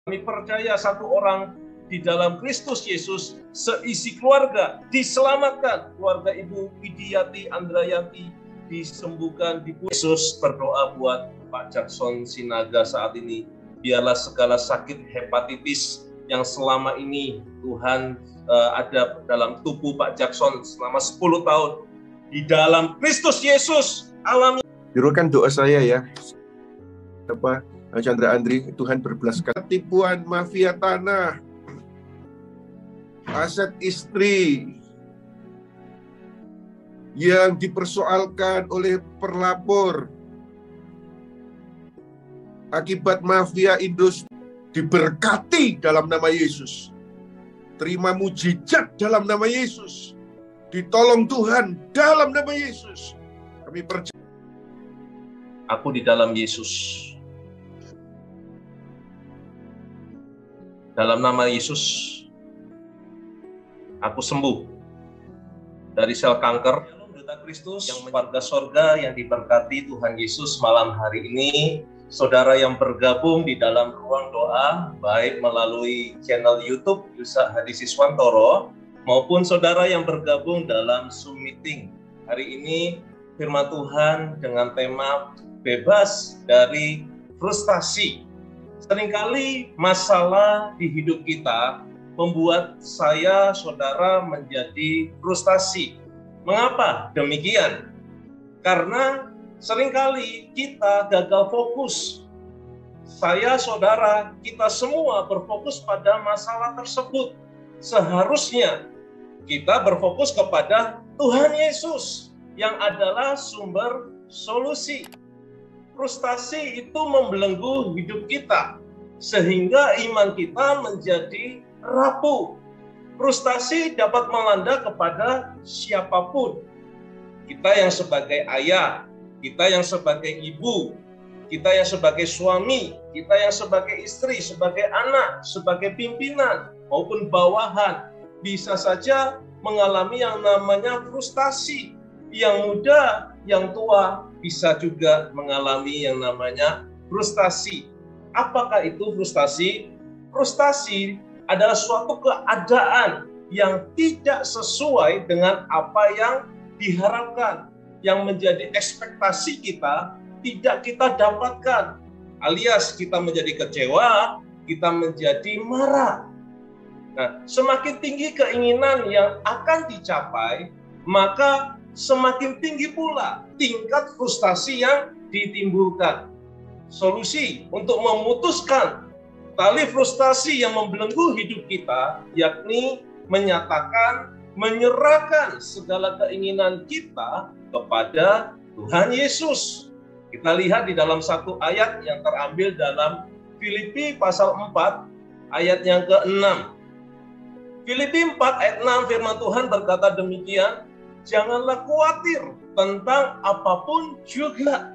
Kami percaya satu orang di dalam Kristus Yesus, seisi keluarga diselamatkan. Keluarga Ibu Widiati Andrayanti disembuhkan di Yesus. Berdoa buat Pak Jackson Sinaga saat ini. Biarlah segala sakit hepatitis yang selama ini Tuhan ada dalam tubuh Pak Jackson selama 10 tahun. Di dalam Kristus Yesus alami. Jurulkan doa saya ya. Chandra Andri, Tuhan berbelas kali. Tipuan mafia tanah, aset istri yang dipersoalkan oleh perlapor akibat mafia industri diberkati dalam nama Yesus. Terima mujizat dalam nama Yesus. Ditolong Tuhan dalam nama Yesus. Kami percaya. Aku di dalam Yesus. Dalam nama Yesus, aku sembuh dari sel kanker. Duta Kristus yang warga sorga yang diberkati Tuhan Yesus malam hari ini, saudara yang bergabung di dalam ruang doa, baik melalui channel YouTube Yusa Hadi Siswantoro, maupun saudara yang bergabung dalam Zoom meeting. Hari ini firman Tuhan dengan tema bebas dari frustasi. Seringkali masalah di hidup kita membuat saya, saudara, menjadi frustasi. Mengapa demikian? Karena seringkali kita gagal fokus. Saya, saudara, kita semua berfokus pada masalah tersebut. Seharusnya kita berfokus kepada Tuhan Yesus yang adalah sumber solusi. Frustasi itu membelenggu hidup kita, sehingga iman kita menjadi rapuh. Frustasi dapat melanda kepada siapapun. Kita yang sebagai ayah, kita yang sebagai ibu, kita yang sebagai suami, kita yang sebagai istri, sebagai anak, sebagai pimpinan, maupun bawahan, bisa saja mengalami yang namanya frustasi. Yang muda, yang tua, bisa juga mengalami yang namanya frustasi. Apakah itu frustasi? Frustasi adalah suatu keadaan yang tidak sesuai dengan apa yang diharapkan, yang menjadi ekspektasi kita tidak kita dapatkan, alias kita menjadi kecewa, kita menjadi marah. Nah, semakin tinggi keinginan yang akan dicapai, maka semakin tinggi pula tingkat frustasi yang ditimbulkan. Solusi untuk memutuskan tali frustasi yang membelenggu hidup kita, yakni menyatakan, menyerahkan segala keinginan kita kepada Tuhan Yesus. Kita lihat di dalam satu ayat yang terambil dalam Filipi pasal 4, ayat yang ke-6. Filipi 4 ayat 6 firman Tuhan berkata demikian, janganlah khawatir tentang apapun juga,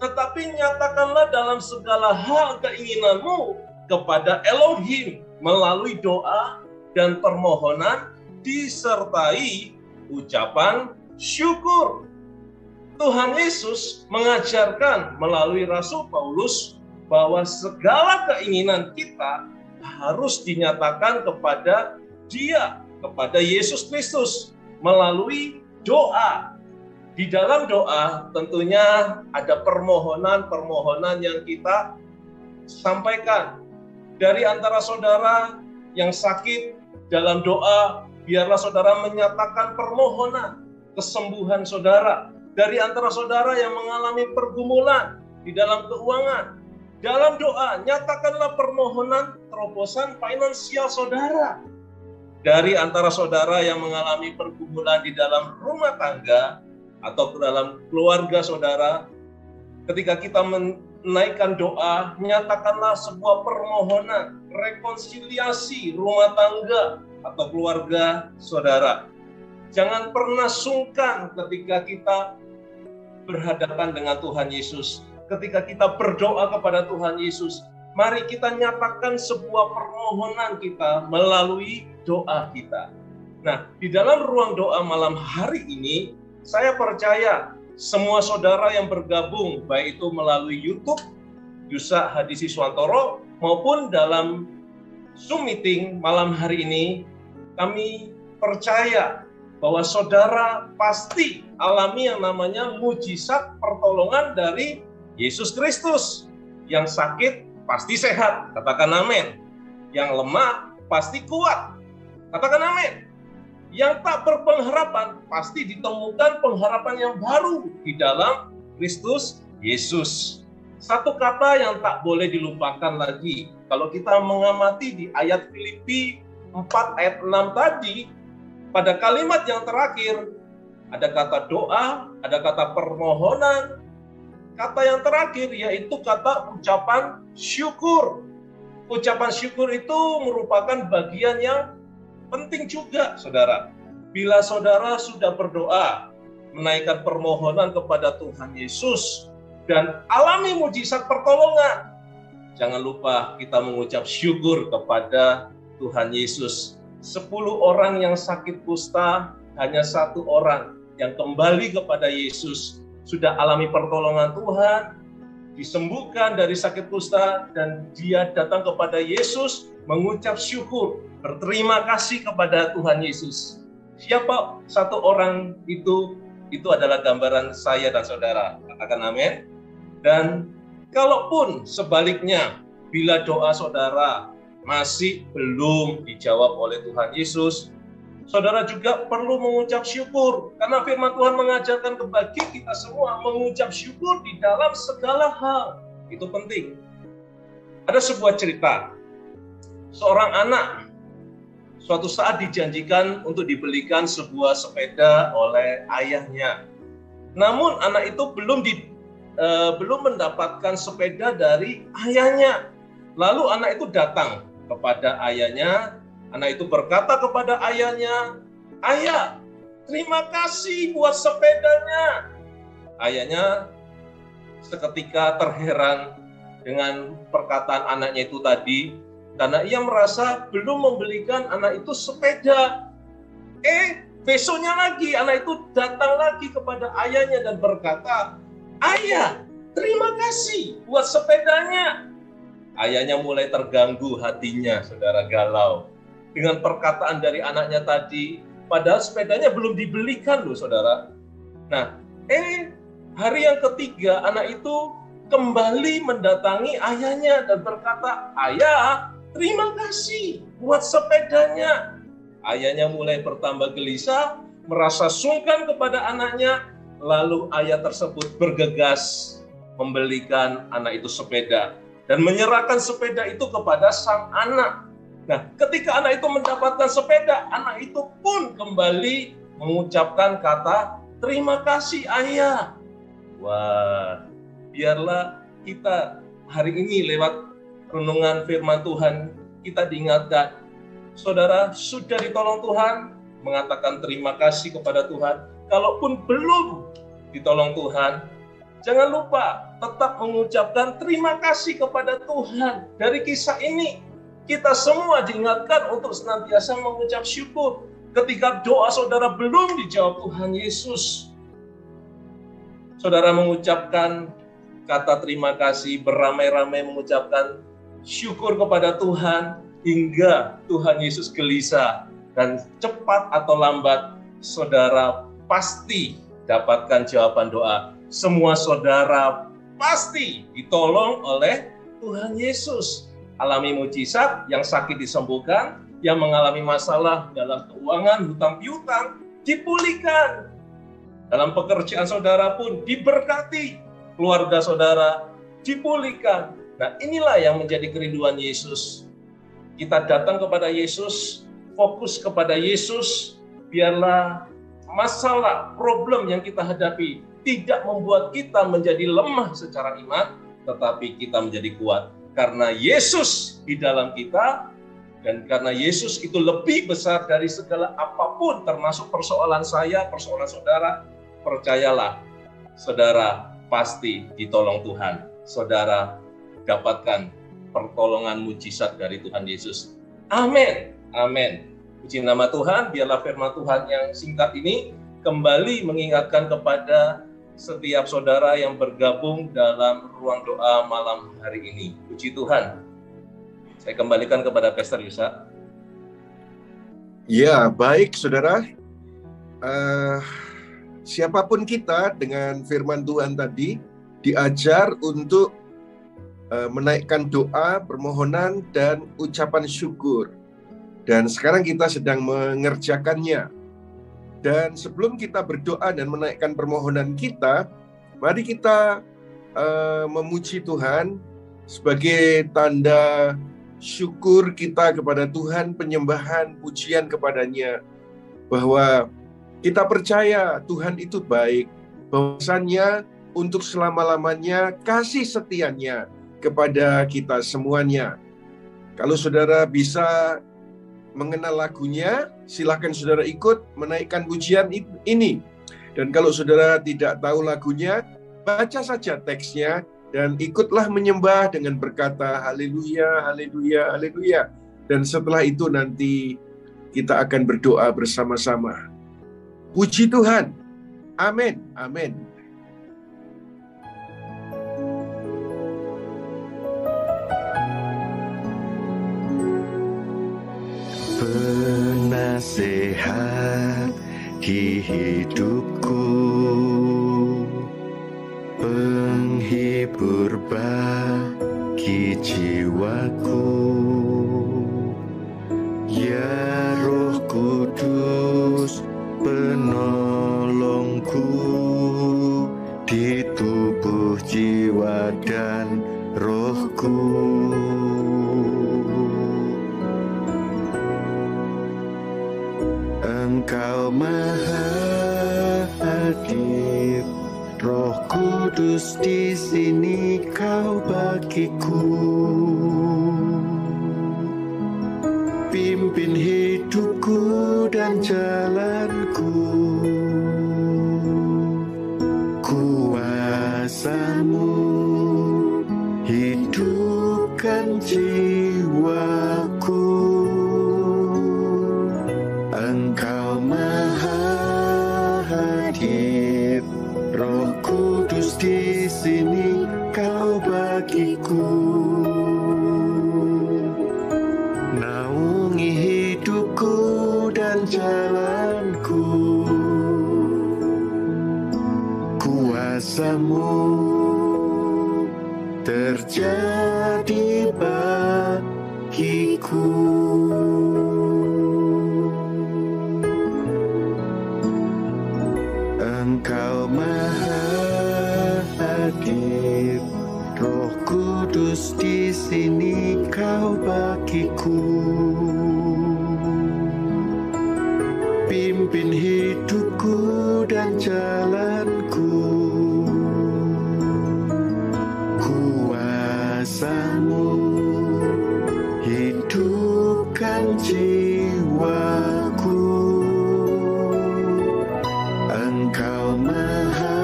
tetapi nyatakanlah dalam segala hal keinginanmu kepada Elohim melalui doa dan permohonan disertai ucapan syukur. Tuhan Yesus mengajarkan melalui Rasul Paulus bahwa segala keinginan kita harus dinyatakan kepada Dia, kepada Yesus Kristus melalui doa. Di dalam doa tentunya ada permohonan-permohonan yang kita sampaikan. Dari antara saudara yang sakit, dalam doa biarlah saudara menyatakan permohonan kesembuhan saudara. Dari antara saudara yang mengalami pergumulan di dalam keuangan, dalam doa nyatakanlah permohonan terobosan finansial saudara. Dari antara saudara yang mengalami pergumulan di dalam rumah tangga atau dalam keluarga saudara, ketika kita menaikkan doa, nyatakanlah sebuah permohonan rekonsiliasi rumah tangga atau keluarga saudara. Jangan pernah sungkan ketika kita berhadapan dengan Tuhan Yesus. Ketika kita berdoa kepada Tuhan Yesus, mari kita nyatakan sebuah permohonan kita melalui doa kita. Nah, di dalam ruang doa malam hari ini, saya percaya semua saudara yang bergabung, baik itu melalui YouTube, Yusa Hadi Siswantoro, maupun dalam Zoom meeting malam hari ini, kami percaya bahwa saudara pasti alami yang namanya mujizat pertolongan dari Yesus Kristus. Yang sakit pasti sehat, katakan amin. Yang lemah pasti kuat, katakan amin. Yang tak berpengharapan pasti ditemukan pengharapan yang baru di dalam Kristus Yesus. Satu kata yang tak boleh dilupakan lagi, kalau kita mengamati di ayat Filipi 4 ayat 6 tadi, pada kalimat yang terakhir, ada kata doa, ada kata permohonan, kata yang terakhir yaitu kata ucapan syukur. Ucapan syukur itu merupakan bagian yang penting juga, saudara. Bila saudara sudah berdoa, menaikkan permohonan kepada Tuhan Yesus, dan alami mujizat pertolongan, jangan lupa kita mengucap syukur kepada Tuhan Yesus. 10 orang yang sakit kusta, hanya 1 orang yang kembali kepada Yesus, sudah alami pertolongan Tuhan, disembuhkan dari sakit kusta, dan dia datang kepada Yesus, mengucap syukur, berterima kasih kepada Tuhan Yesus. Siapa 1 orang itu? Itu adalah gambaran saya dan saudara. Katakan amin. Dan kalaupun sebaliknya, bila doa saudara masih belum dijawab oleh Tuhan Yesus, saudara juga perlu mengucap syukur. Karena firman Tuhan mengajarkan kepada kita semua mengucap syukur di dalam segala hal. Itu penting. Ada sebuah cerita. Seorang anak suatu saat dijanjikan untuk dibelikan sebuah sepeda oleh ayahnya. Namun anak itu belum mendapatkan sepeda dari ayahnya. Lalu anak itu datang kepada ayahnya. Anak itu berkata kepada ayahnya, "Ayah, terima kasih buat sepedanya." Ayahnya seketika terheran dengan perkataan anaknya itu tadi, karena ia merasa belum membelikan anak itu sepeda. Besoknya lagi anak itu datang lagi kepada ayahnya dan berkata, "Ayah, terima kasih buat sepedanya." Ayahnya mulai terganggu hatinya, saudara, galau dengan perkataan dari anaknya tadi, padahal sepedanya belum dibelikan loh, saudara. Nah, hari yang ketiga anak itu kembali mendatangi ayahnya dan berkata, "Ayah, terima kasih buat sepedanya." Ayahnya mulai bertambah gelisah, merasa sungkan kepada anaknya, lalu ayah tersebut bergegas membelikan anak itu sepeda dan menyerahkan sepeda itu kepada sang anak. Nah, ketika anak itu mendapatkan sepeda, anak itu pun kembali mengucapkan kata, "Terima kasih ayah." Wah, biarlah kita hari ini lewat renungan firman Tuhan, kita diingatkan, saudara sudah ditolong Tuhan, mengatakan terima kasih kepada Tuhan. Kalaupun belum ditolong Tuhan, jangan lupa tetap mengucapkan terima kasih kepada Tuhan. Dari kisah ini, kita semua diingatkan untuk senantiasa mengucap syukur ketika doa saudara belum dijawab Tuhan Yesus. Saudara mengucapkan kata terima kasih, beramai-ramai mengucapkan syukur kepada Tuhan, hingga Tuhan Yesus gelisah, dan cepat atau lambat saudara pasti dapatkan jawaban doa. Semua saudara pasti ditolong oleh Tuhan Yesus. Alami mujizat, yang sakit disembuhkan, yang mengalami masalah dalam keuangan, hutang piutang dipulihkan. Dalam pekerjaan saudara pun diberkati, keluarga saudara dipulihkan. Nah, inilah yang menjadi kerinduan Yesus. Kita datang kepada Yesus, fokus kepada Yesus, biarlah masalah, problem yang kita hadapi tidak membuat kita menjadi lemah secara iman, tetapi kita menjadi kuat. Karena Yesus di dalam kita, dan karena Yesus itu lebih besar dari segala apapun, termasuk persoalan saya, persoalan saudara, percayalah, saudara pasti ditolong Tuhan. Saudara dapatkan pertolongan mujizat dari Tuhan Yesus. Amin. Amin. Puji nama Tuhan, biarlah firman Tuhan yang singkat ini kembali mengingatkan kepada setiap saudara yang bergabung dalam ruang doa malam hari ini. Puji Tuhan. Saya kembalikan kepada Pastor Yusa. Ya, baik saudara. Siapapun kita dengan firman Tuhan tadi diajar untuk menaikkan doa, permohonan, dan ucapan syukur. Dan sekarang kita sedang mengerjakannya. Dan sebelum kita berdoa dan menaikkan permohonan kita, mari kita memuji Tuhan sebagai tanda syukur kita kepada Tuhan, penyembahan, pujian kepadanya, bahwa kita percaya Tuhan itu baik, bahwasannya untuk selama-lamanya kasih setianya kepada kita semuanya. Kalau saudara bisa mengenal lagunya, silakan saudara ikut menaikkan pujian ini. Dan kalau saudara tidak tahu lagunya, baca saja teksnya dan ikutlah menyembah dengan berkata haleluya, haleluya, haleluya. Dan setelah itu nanti kita akan berdoa bersama-sama. Puji Tuhan. Amin. Amin. Penasehat di hidupku, penghibur bagi jiwaku, ya Roh Kudus penolongku di tubuh, jiwa, dan rohku. Engkau Maha Hadir, Roh Kudus di sini Kau bagiku. Pimpin hidupku dan jalanku, kuasa-Mu hidupkan jiwaku. Engkau Maha Hadir, Roh Kudus di sini Kau bagiku. Naungi hidupku dan jalanku, kuasa-Mu terjadi bagiku. Engkau Maha Hadir, Roh Kudus di sini Kau bagiku. Pimpin hidupku dan jalanku, kuasa-Mu hidupkan jiwaku. Engkau Maha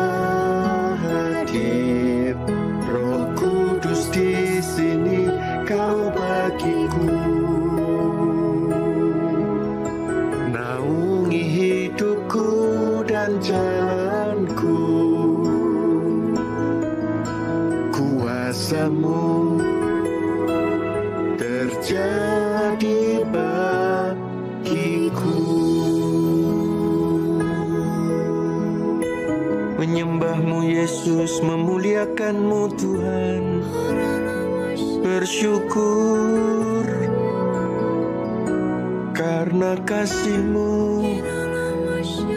Hadir, Roh Kudus di sini Kau bagiku. Naungi hidupku dan jalanku, kuasa-Mu terjadi bagiku. Menyembah-Mu Yesus, memuliakan-Mu Tuhan, bersyukur karena kasih-Mu,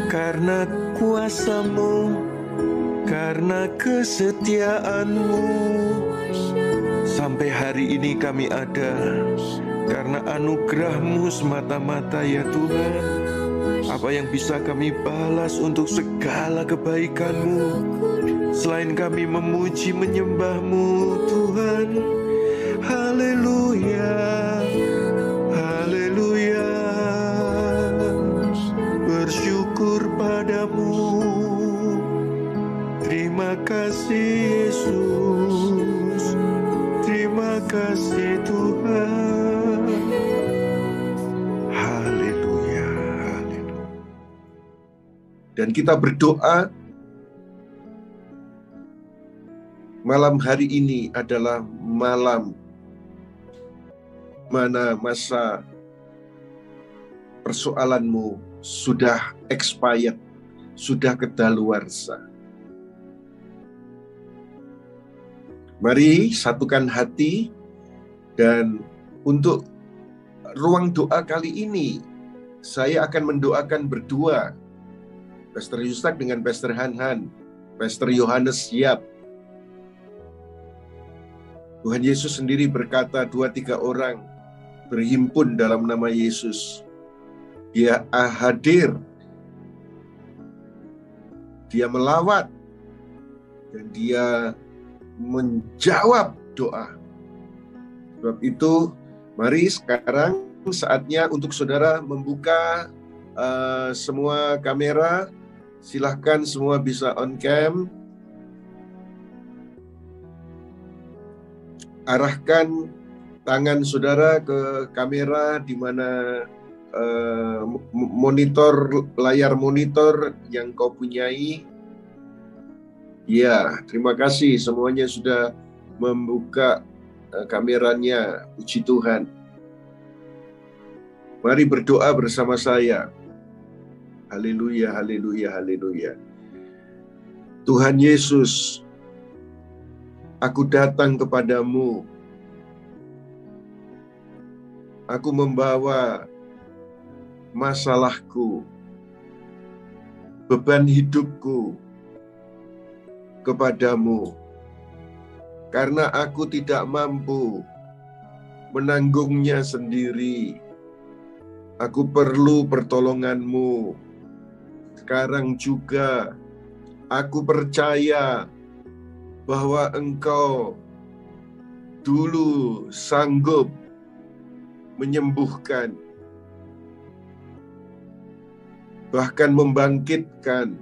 karena kuasa-Mu, karena kesetiaan-Mu. Sampai hari ini kami ada karena anugerah-Mu semata-mata ya Tuhan. Apa yang bisa kami balas untuk segala kebaikan-Mu selain kami memuji menyembah-Mu Tuhan. Haleluya, haleluya. Bersyukur padamu. Terima kasih Yesus, terima kasih Tuhan. Haleluya, haleluya. Dan kita berdoa malam hari ini adalah malam mana masa persoalanmu sudah expired, sudah kedaluarsa. Mari satukan hati, dan untuk ruang doa kali ini saya akan mendoakan berdua. Pastor Yustak dengan Pastor Han, Pastor Yohanes siap. Tuhan Yesus sendiri berkata, 2-3 orang berhimpun dalam nama Yesus, Dia hadir, Dia melawat, dan Dia menjawab doa. Sebab itu, mari sekarang saatnya untuk saudara membuka semua kamera. Silahkan semua bisa on cam. Arahkan tangan saudara ke kamera di mana layar monitor yang kau punyai. Ya, terima kasih semuanya sudah membuka kameranya. Puji Tuhan. Mari berdoa bersama saya. Haleluya, haleluya, haleluya. Tuhan Yesus, aku datang kepadamu. Aku membawa masalahku, beban hidupku kepadamu. Karena aku tidak mampu menanggungnya sendiri. Aku perlu pertolonganmu. Sekarang juga aku percaya bahwa Engkau dulu sanggup menyembuhkan, bahkan membangkitkan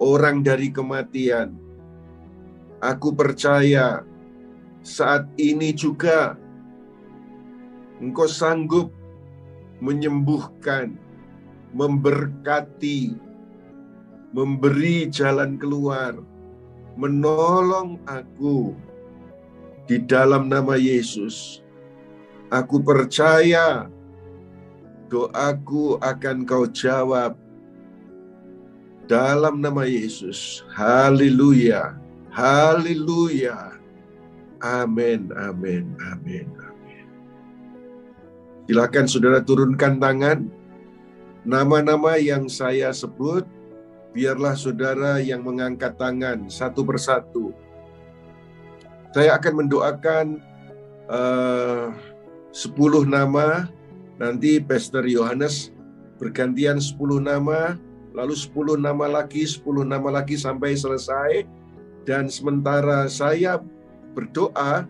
orang dari kematian. Aku percaya saat ini juga Engkau sanggup menyembuhkan, memberkati, memberi jalan keluar, menolong aku di dalam nama Yesus. Aku percaya doaku akan Kau jawab dalam nama Yesus. Haleluya, haleluya, amin, amin, amin, amin. Silakan saudara turunkan tangan. Nama-nama yang saya sebut, biarlah saudara yang mengangkat tangan satu persatu. Saya akan mendoakan 10 nama, nanti Pastor Yohanes bergantian 10 nama, lalu 10 nama lagi, 10 nama lagi sampai selesai. Dan sementara saya berdoa,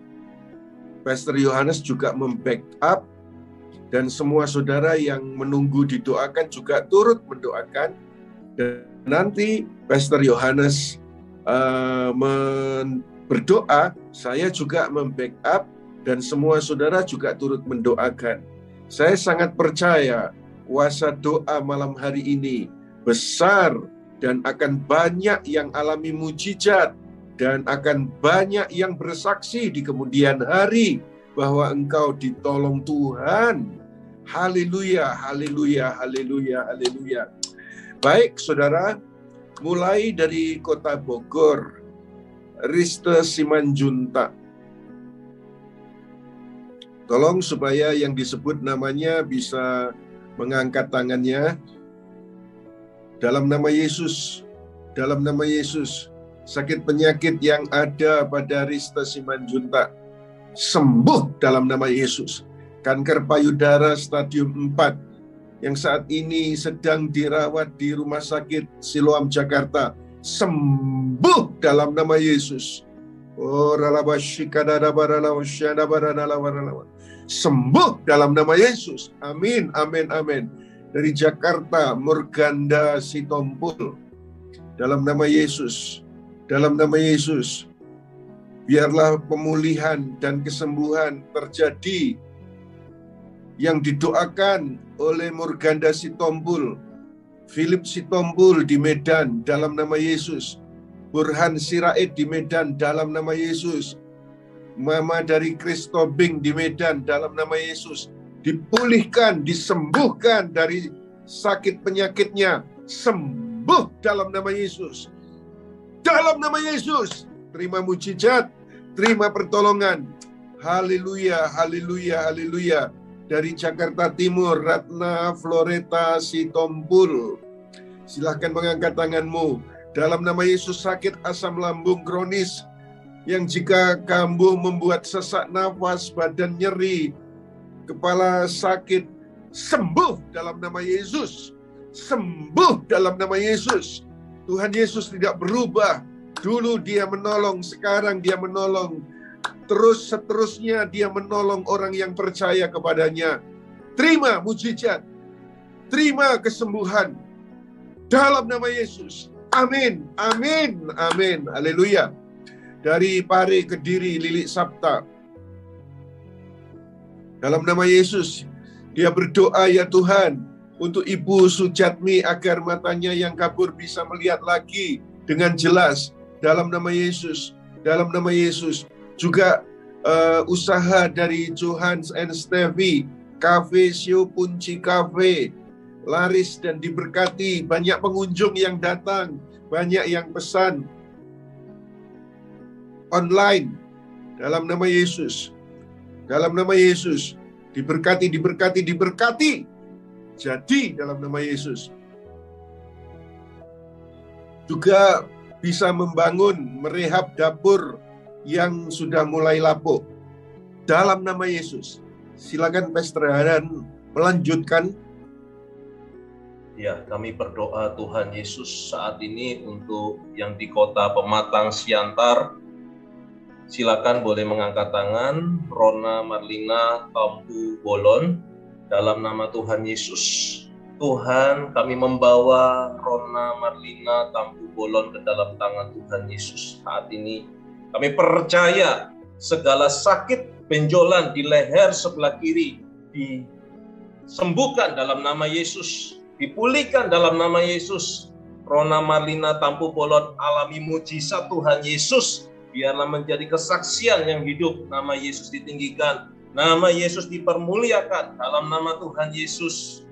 Pastor Yohanes juga membackup, dan semua saudara yang menunggu didoakan juga turut mendoakan. Dan nanti Pastor Yohanes berdoa, saya juga membackup, dan semua saudara juga turut mendoakan. Saya sangat percaya kuasa doa malam hari ini besar, dan akan banyak yang alami mujizat, dan akan banyak yang bersaksi di kemudian hari bahwa engkau ditolong Tuhan. Haleluya, haleluya, haleluya, haleluya. Baik saudara, mulai dari kota Bogor, Riste Simanjuntak. Tolong supaya yang disebut namanya bisa mengangkat tangannya. Dalam nama Yesus, dalam nama Yesus, sakit penyakit yang ada pada Riste Simanjuntak sembuh dalam nama Yesus. Kanker payudara stadium 4 yang saat ini sedang dirawat di Rumah Sakit Siloam Jakarta, sembuh dalam nama Yesus. Sembuh dalam nama Yesus. Amin, amin, amin. Dari Jakarta, Murganda Sitompul, dalam nama Yesus, dalam nama Yesus, biarlah pemulihan dan kesembuhan terjadi yang didoakan oleh Murganda Sitompul, Philip Sitompul di Medan, dalam nama Yesus, Burhan Sirait di Medan, dalam nama Yesus, Mama dari Kristobing di Medan, dalam nama Yesus, dipulihkan, disembuhkan dari sakit penyakitnya. Sembuh dalam nama Yesus. Dalam nama Yesus, terima mujizat, terima pertolongan. Haleluya, haleluya, haleluya. Dari Jakarta Timur, Ratna Floreta Sitompul. Silahkan mengangkat tanganmu. Dalam nama Yesus, sakit asam lambung kronis yang jika kambuh membuat sesak nafas, badan nyeri, kepala sakit, sembuh dalam nama Yesus. Sembuh dalam nama Yesus. Tuhan Yesus tidak berubah. Dulu dia menolong, sekarang dia menolong. Terus seterusnya dia menolong orang yang percaya kepadanya. Terima mujizat. Terima kesembuhan. Dalam nama Yesus. Amin, amin, amin. Haleluya. Dari Pare Kediri, Lilik Sabta. Dalam nama Yesus, dia berdoa, ya Tuhan, untuk Ibu Sujatmi agar matanya yang kabur bisa melihat lagi dengan jelas. Dalam nama Yesus, dalam nama Yesus. Juga usaha dari Johans and Steffi, Cafe Sio Punci Cafe, laris dan diberkati. Banyak pengunjung yang datang, banyak yang pesan online. Dalam nama Yesus, dalam nama Yesus, diberkati, diberkati, diberkati. Jadi dalam nama Yesus. Juga bisa membangun, merehab dapur yang sudah mulai lapuk. Dalam nama Yesus. Silakan Pastor Hanan melanjutkan. Ya, kami berdoa Tuhan Yesus saat ini untuk yang di kota Pematang Siantar. Silakan boleh mengangkat tangan. Rona Marlina Tampu Bolon. Dalam nama Tuhan Yesus. Tuhan, kami membawa Rona Marlina Tampu Bolon ke dalam tangan Tuhan Yesus saat ini. Kami percaya segala sakit benjolan di leher sebelah kiri disembuhkan dalam nama Yesus. Dipulihkan dalam nama Yesus. Rona Marlina Tampu Bolon alami mujizat Tuhan Yesus. Biarlah menjadi kesaksian yang hidup. Nama Yesus ditinggikan. Nama Yesus dipermuliakan dalam nama Tuhan Yesus.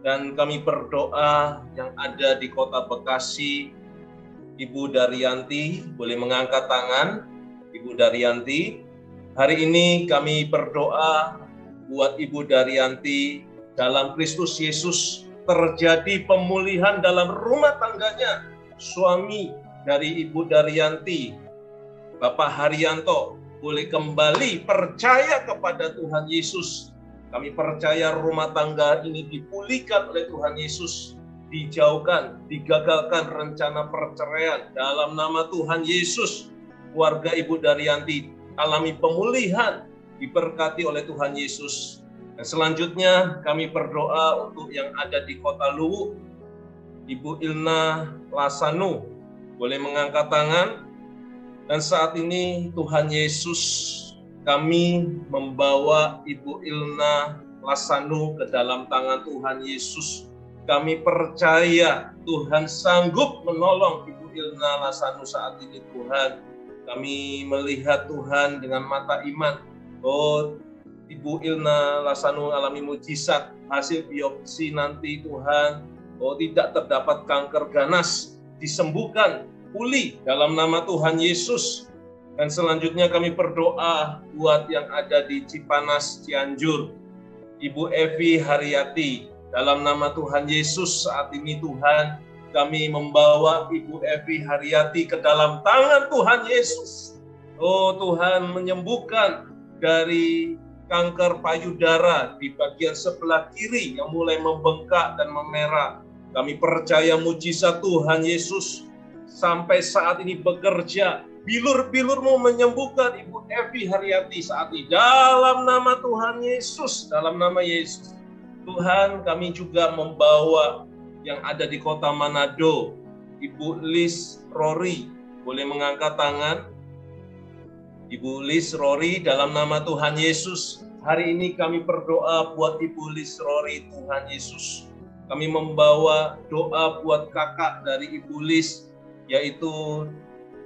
Dan kami berdoa yang ada di kota Bekasi. Ibu Daryanti boleh mengangkat tangan. Ibu Daryanti. Hari ini kami berdoa buat Ibu Daryanti dalam Kristus Yesus. Terjadi pemulihan dalam rumah tangganya. Suami dari Ibu Daryanti, Bapak Haryanto, boleh kembali percaya kepada Tuhan Yesus. Kami percaya rumah tangga ini dipulihkan oleh Tuhan Yesus. Dijauhkan, digagalkan rencana perceraian. Dalam nama Tuhan Yesus, keluarga Ibu Daryanti alami pemulihan, diberkati oleh Tuhan Yesus. Dan selanjutnya kami berdoa untuk yang ada di kota Luwu. Ibu Ilna Lasanu boleh mengangkat tangan. Dan saat ini Tuhan Yesus, kami membawa Ibu Ilna Lasanu ke dalam tangan Tuhan Yesus. Kami percaya Tuhan sanggup menolong Ibu Ilna Lasanu saat ini Tuhan. Kami melihat Tuhan dengan mata iman. Oh, Ibu Ilna Lasanu alami mujizat, hasil biopsi nanti Tuhan, oh tidak terdapat kanker ganas, disembuhkan, pulih dalam nama Tuhan Yesus. Dan selanjutnya kami berdoa buat yang ada di Cipanas, Cianjur, Ibu Evi Haryati, dalam nama Tuhan Yesus saat ini Tuhan, kami membawa Ibu Evi Haryati ke dalam tangan Tuhan Yesus. Oh Tuhan, menyembuhkan dari kanker payudara di bagian sebelah kiri yang mulai membengkak dan memerah. Kami percaya mujizat Tuhan Yesus sampai saat ini bekerja. Bilur-bilur-Mu menyembuhkan Ibu Evi Haryati saat ini. Dalam nama Tuhan Yesus, dalam nama Yesus. Tuhan, kami juga membawa yang ada di kota Manado. Ibu Liz Rory, boleh mengangkat tangan. Ibu Liz Rory, dalam nama Tuhan Yesus, hari ini kami berdoa buat Ibu Liz Rory, Tuhan Yesus. Kami membawa doa buat kakak dari Ibu Liz, yaitu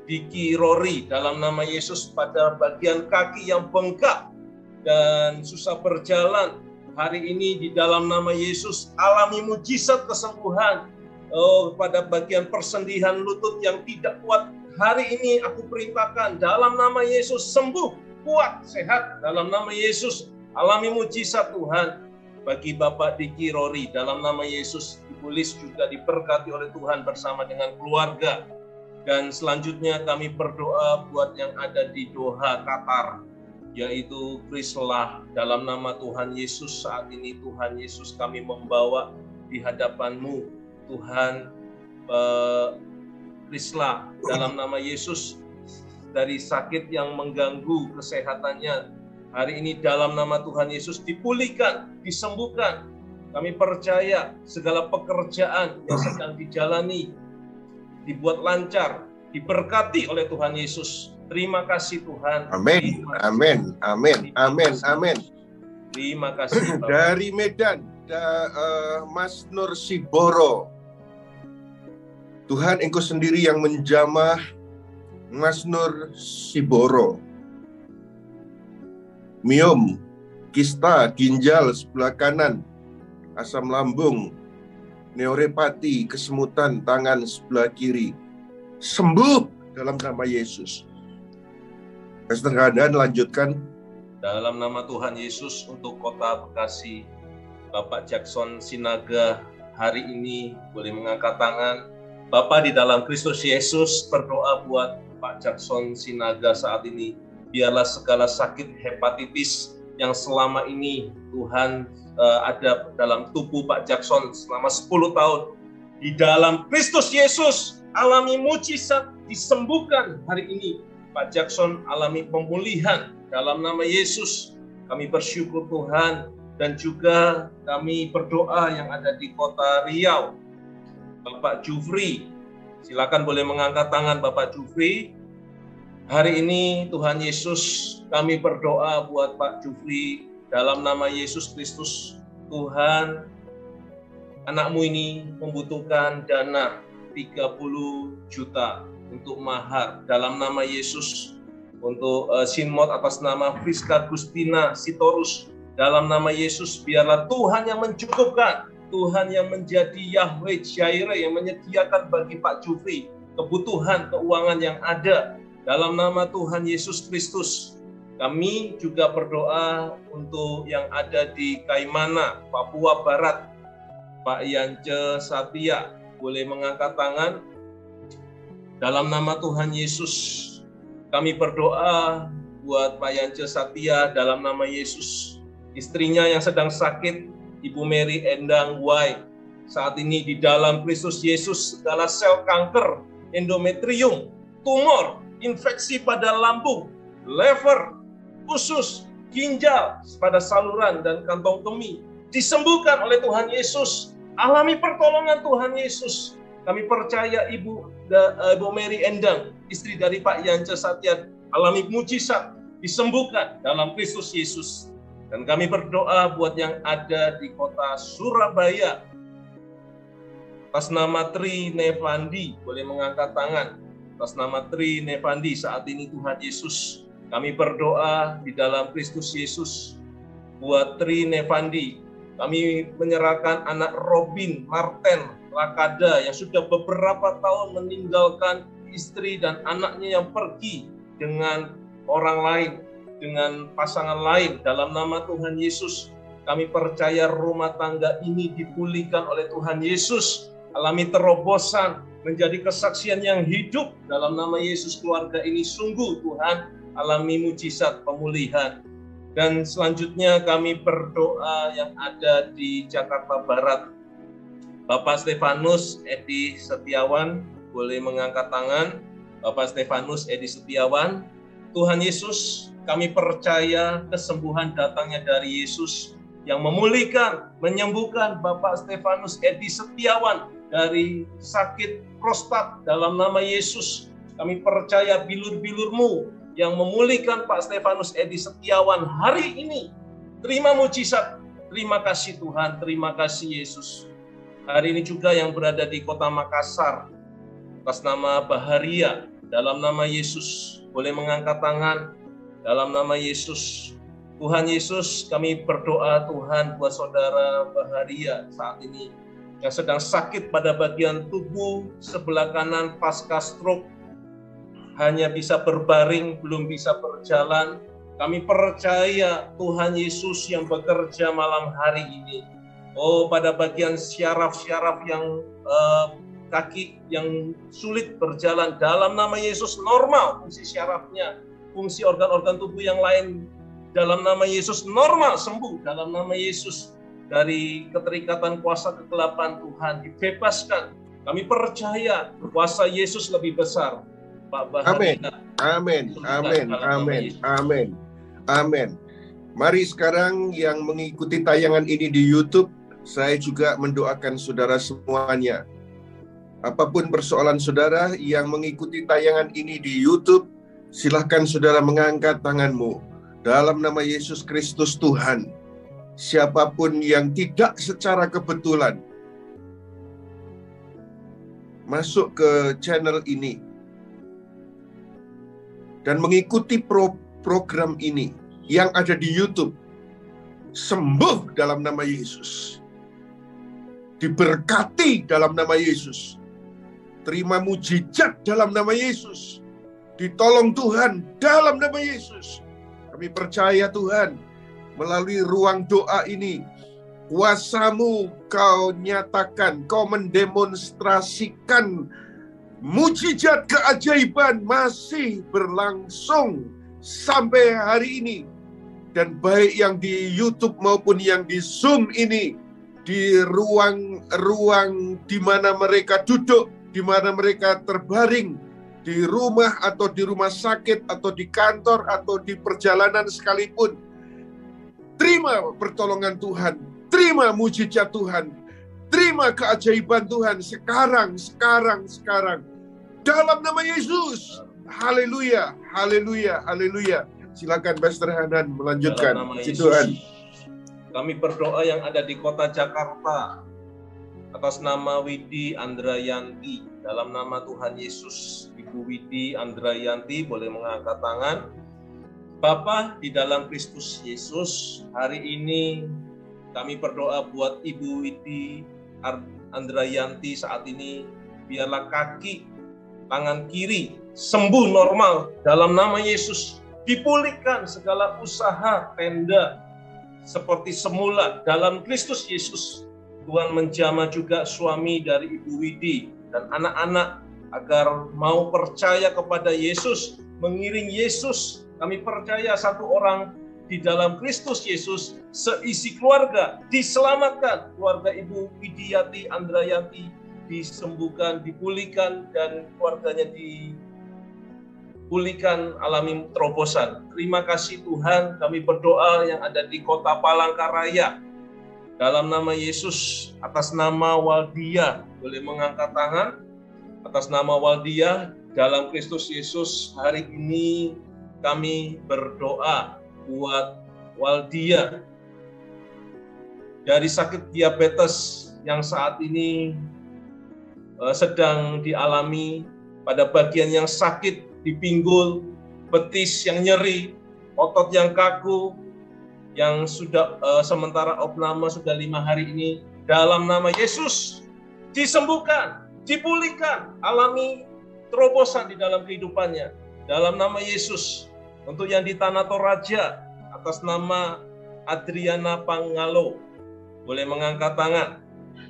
Diki Rory, dalam nama Yesus, pada bagian kaki yang bengkak dan susah berjalan, hari ini di dalam nama Yesus alami mujizat kesembuhan. Pada bagian persendihan lutut yang tidak kuat, hari ini aku perintahkan dalam nama Yesus sembuh, kuat, sehat dalam nama Yesus, alami mujizat Tuhan. Bagi Bapak Diki Rory, dalam nama Yesus, Ibulis juga diberkati oleh Tuhan bersama dengan keluarga. Dan selanjutnya kami berdoa buat yang ada di Doha, Qatar, yaitu Prislah. Dalam nama Tuhan Yesus, saat ini Tuhan Yesus kami membawa di hadapan-Mu, Tuhan, Prislah, dalam nama Yesus, dari sakit yang mengganggu kesehatannya, hari ini dalam nama Tuhan Yesus dipulihkan, disembuhkan. Kami percaya segala pekerjaan yang sedang dijalani dibuat lancar, diberkati oleh Tuhan Yesus. Terima kasih Tuhan. Amin, amin, amin, amin, amin. Terima kasih Bapak. Dari Medan, Mas Nur Siboro. Tuhan Engkau sendiri yang menjamah Mas Nur Siboro. Miom, kista, ginjal sebelah kanan, asam lambung, neurepati, kesemutan tangan sebelah kiri, sembuh dalam nama Yesus. Pastor Hadan lanjutkan. Dalam nama Tuhan Yesus untuk Kota Bekasi, Bapak Jackson Sinaga hari ini boleh mengangkat tangan. Bapak di dalam Kristus Yesus berdoa buat Pak Jackson Sinaga saat ini. Biarlah segala sakit hepatitis yang selama ini Tuhan ada dalam tubuh Pak Jackson selama 10 tahun. Di dalam Kristus Yesus alami mujizat, disembuhkan hari ini. Pak Jackson alami pemulihan dalam nama Yesus. Kami bersyukur Tuhan, dan juga kami berdoa yang ada di Kota Riau. Bapak Jufri, silakan boleh mengangkat tangan Bapak Jufri. Hari ini Tuhan Yesus, kami berdoa buat Pak Jufri dalam nama Yesus Kristus. Tuhan, anakmu ini membutuhkan dana 30 juta untuk mahar dalam nama Yesus. Untuk Sinmot atas nama Friska Gustina Sitorus, dalam nama Yesus biarlah Tuhan yang mencukupkan, Tuhan yang menjadi Yahweh Jireh yang menyediakan bagi Pak Jufri kebutuhan keuangan yang ada dalam nama Tuhan Yesus Kristus. Kami juga berdoa untuk yang ada di Kaimana, Papua Barat. Pak Yance Satya boleh mengangkat tangan. Dalam nama Tuhan Yesus, kami berdoa buat Pak Yance Satya dalam nama Yesus. Istrinya yang sedang sakit, Ibu Mary Endang Wai. Saat ini di dalam Kristus Yesus, segala sel kanker, endometrium, tumor, infeksi pada lambung, lever, usus, ginjal, pada saluran dan kantong kemih disembuhkan oleh Tuhan Yesus. Alami pertolongan Tuhan Yesus. Kami percaya Ibu Mary Endang, istri dari Pak Yance Satya, alami mujizat, disembuhkan dalam Kristus Yesus. Dan kami berdoa buat yang ada di Kota Surabaya. Atas nama Tri Nevandi, boleh mengangkat tangan. Atas nama Tri Nevandi, saat ini Tuhan Yesus, kami berdoa di dalam Kristus Yesus buat Tri Nevandi. Kami menyerahkan anak Robin Marten Lakada yang sudah beberapa tahun meninggalkan istri dan anaknya yang pergi dengan orang lain, dengan pasangan lain. Dalam nama Tuhan Yesus, kami percaya rumah tangga ini dipulihkan oleh Tuhan Yesus, alami terobosan, menjadi kesaksian yang hidup. Dalam nama Yesus, keluarga ini sungguh Tuhan alami mujizat pemulihan. Dan selanjutnya kami berdoa yang ada di Jakarta Barat. Bapak Stefanus Edi Setiawan boleh mengangkat tangan. Bapak Stefanus Edi Setiawan, Tuhan Yesus, kami percaya kesembuhan datangnya dari Yesus yang memulihkan, menyembuhkan Bapak Stefanus Edi Setiawan dari sakit prostat dalam nama Yesus. Kami percaya bilur-bilur-Mu yang memulihkan Pak Stefanus Edi Setiawan hari ini. Terima mujizat. Terima kasih Tuhan, terima kasih Yesus. Hari ini juga yang berada di Kota Makassar, atas nama Baharia, dalam nama Yesus. Boleh mengangkat tangan dalam nama Yesus. Tuhan Yesus, kami berdoa Tuhan buat saudara Baharia saat ini yang sedang sakit pada bagian tubuh sebelah kanan pasca stroke, hanya bisa berbaring, belum bisa berjalan. Kami percaya Tuhan Yesus yang bekerja malam hari ini. Oh, pada bagian syaraf-syaraf yang kaki yang sulit berjalan, dalam nama Yesus normal fungsi syarafnya, fungsi organ-organ tubuh yang lain, dalam nama Yesus normal, sembuh dalam nama Yesus. Dari keterikatan kuasa kegelapan Tuhan dibebaskan. Kami percaya kuasa Yesus lebih besar. Pak Baharia. Amin. Amin. Amin. Amin. Amin. Mari sekarang yang mengikuti tayangan ini di YouTube, saya juga mendoakan saudara semuanya. Apapun persoalan saudara yang mengikuti tayangan ini di YouTube, silahkan saudara mengangkat tanganmu. Dalam nama Yesus Kristus Tuhan, siapapun yang tidak secara kebetulan masuk ke channel ini dan mengikuti program ini yang ada di YouTube, sembuh dalam nama Yesus. Diberkati dalam nama Yesus. Terima mujizat dalam nama Yesus. Ditolong Tuhan dalam nama Yesus. Kami percaya Tuhan, melalui ruang doa ini, kuasa-Mu Kau nyatakan, Kau mendemonstrasikan mujizat keajaiban masih berlangsung sampai hari ini. Dan baik yang di YouTube maupun yang di Zoom ini, di ruang-ruang di mana mereka duduk, di mana mereka terbaring, di rumah atau di rumah sakit atau di kantor atau di perjalanan sekalipun, terima pertolongan Tuhan, terima mujizat Tuhan, terima keajaiban Tuhan sekarang. Dalam nama Yesus. Haleluya, haleluya, haleluya. Silakan Pastor Hanan melanjutkan. Tuhan. Kami berdoa yang ada di kota Jakarta atas nama Widi Andrayanti. Dalam nama Tuhan Yesus, Ibu Widi Andrayanti boleh mengangkat tangan. Bapa di dalam Kristus Yesus, hari ini kami berdoa buat Ibu Widi Andrayanti saat ini. Biarlah kaki, tangan kiri sembuh normal dalam nama Yesus. Dipulihkan segala usaha tenda seperti semula dalam Kristus Yesus. Tuhan menjamah juga suami dari Ibu Widi dan anak-anak agar mau percaya kepada Yesus, mengiring Yesus. Kami percaya satu orang di dalam Kristus Yesus, seisi keluarga diselamatkan. Keluarga Ibu Widiati Andrayanti disembuhkan, dipulihkan, dan keluarganya dipulihkan, alami terobosan. Terima kasih Tuhan, kami berdoa yang ada di kota Palangkaraya. Dalam nama Yesus, atas nama Waldia, boleh mengangkat tangan. Atas nama Waldia, dalam Kristus Yesus, hari ini kami berdoa buat Waldia dari sakit diabetes yang saat ini sedang dialami pada bagian yang sakit di pinggul, betis yang nyeri, otot yang kaku, yang sudah sementara opname sudah 5 hari ini. Dalam nama Yesus disembuhkan, dipulihkan, alami terobosan di dalam kehidupannya. Dalam nama Yesus. Untuk yang di Tanah Toraja, atas nama Adriana Pangalo, boleh mengangkat tangan.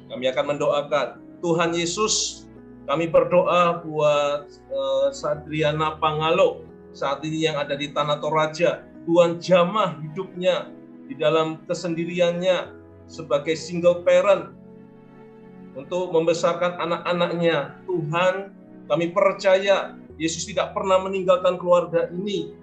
Kami akan mendoakan. Tuhan Yesus, kami berdoa buat Adriana Pangalo saat ini yang ada di Tanah Toraja. Tuhan jamah hidupnya di dalam kesendiriannya sebagai single parent untuk membesarkan anak-anaknya. Tuhan, kami percaya Yesus tidak pernah meninggalkan keluarga ini.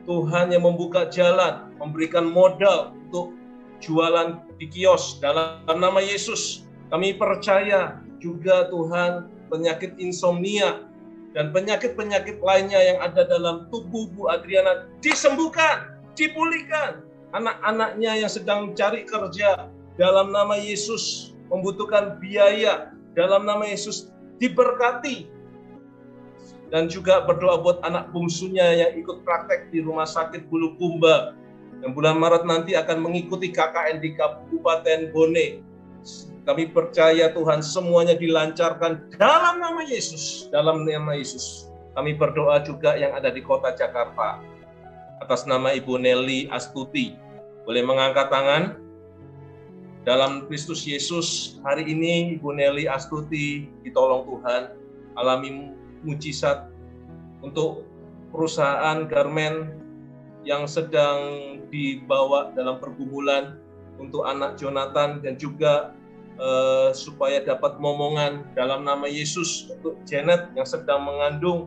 Tuhan yang membuka jalan, memberikan modal untuk jualan di kios. Dalam nama Yesus, kami percaya juga Tuhan, penyakit insomnia dan penyakit-penyakit lainnya yang ada dalam tubuh Bu Adriana disembuhkan, dipulihkan. Anak-anaknya yang sedang cari kerja, dalam nama Yesus, membutuhkan biaya, dalam nama Yesus diberkati. Dan juga berdoa buat anak bungsunya yang ikut praktek di Rumah Sakit Bulukumba, yang bulan Maret nanti akan mengikuti KKN di Kabupaten Bone. Kami percaya Tuhan semuanya dilancarkan dalam nama Yesus. Dalam nama Yesus. Kami berdoa juga yang ada di kota Jakarta. Atas nama Ibu Nelly Astuti. Boleh mengangkat tangan. Dalam Kristus Yesus, hari ini Ibu Nelly Astuti ditolong Tuhan. Alami mujizat untuk perusahaan garmen yang sedang dibawa dalam pergumulan untuk anak Jonathan, dan juga supaya dapat momongan dalam nama Yesus untuk Janet yang sedang mengandung.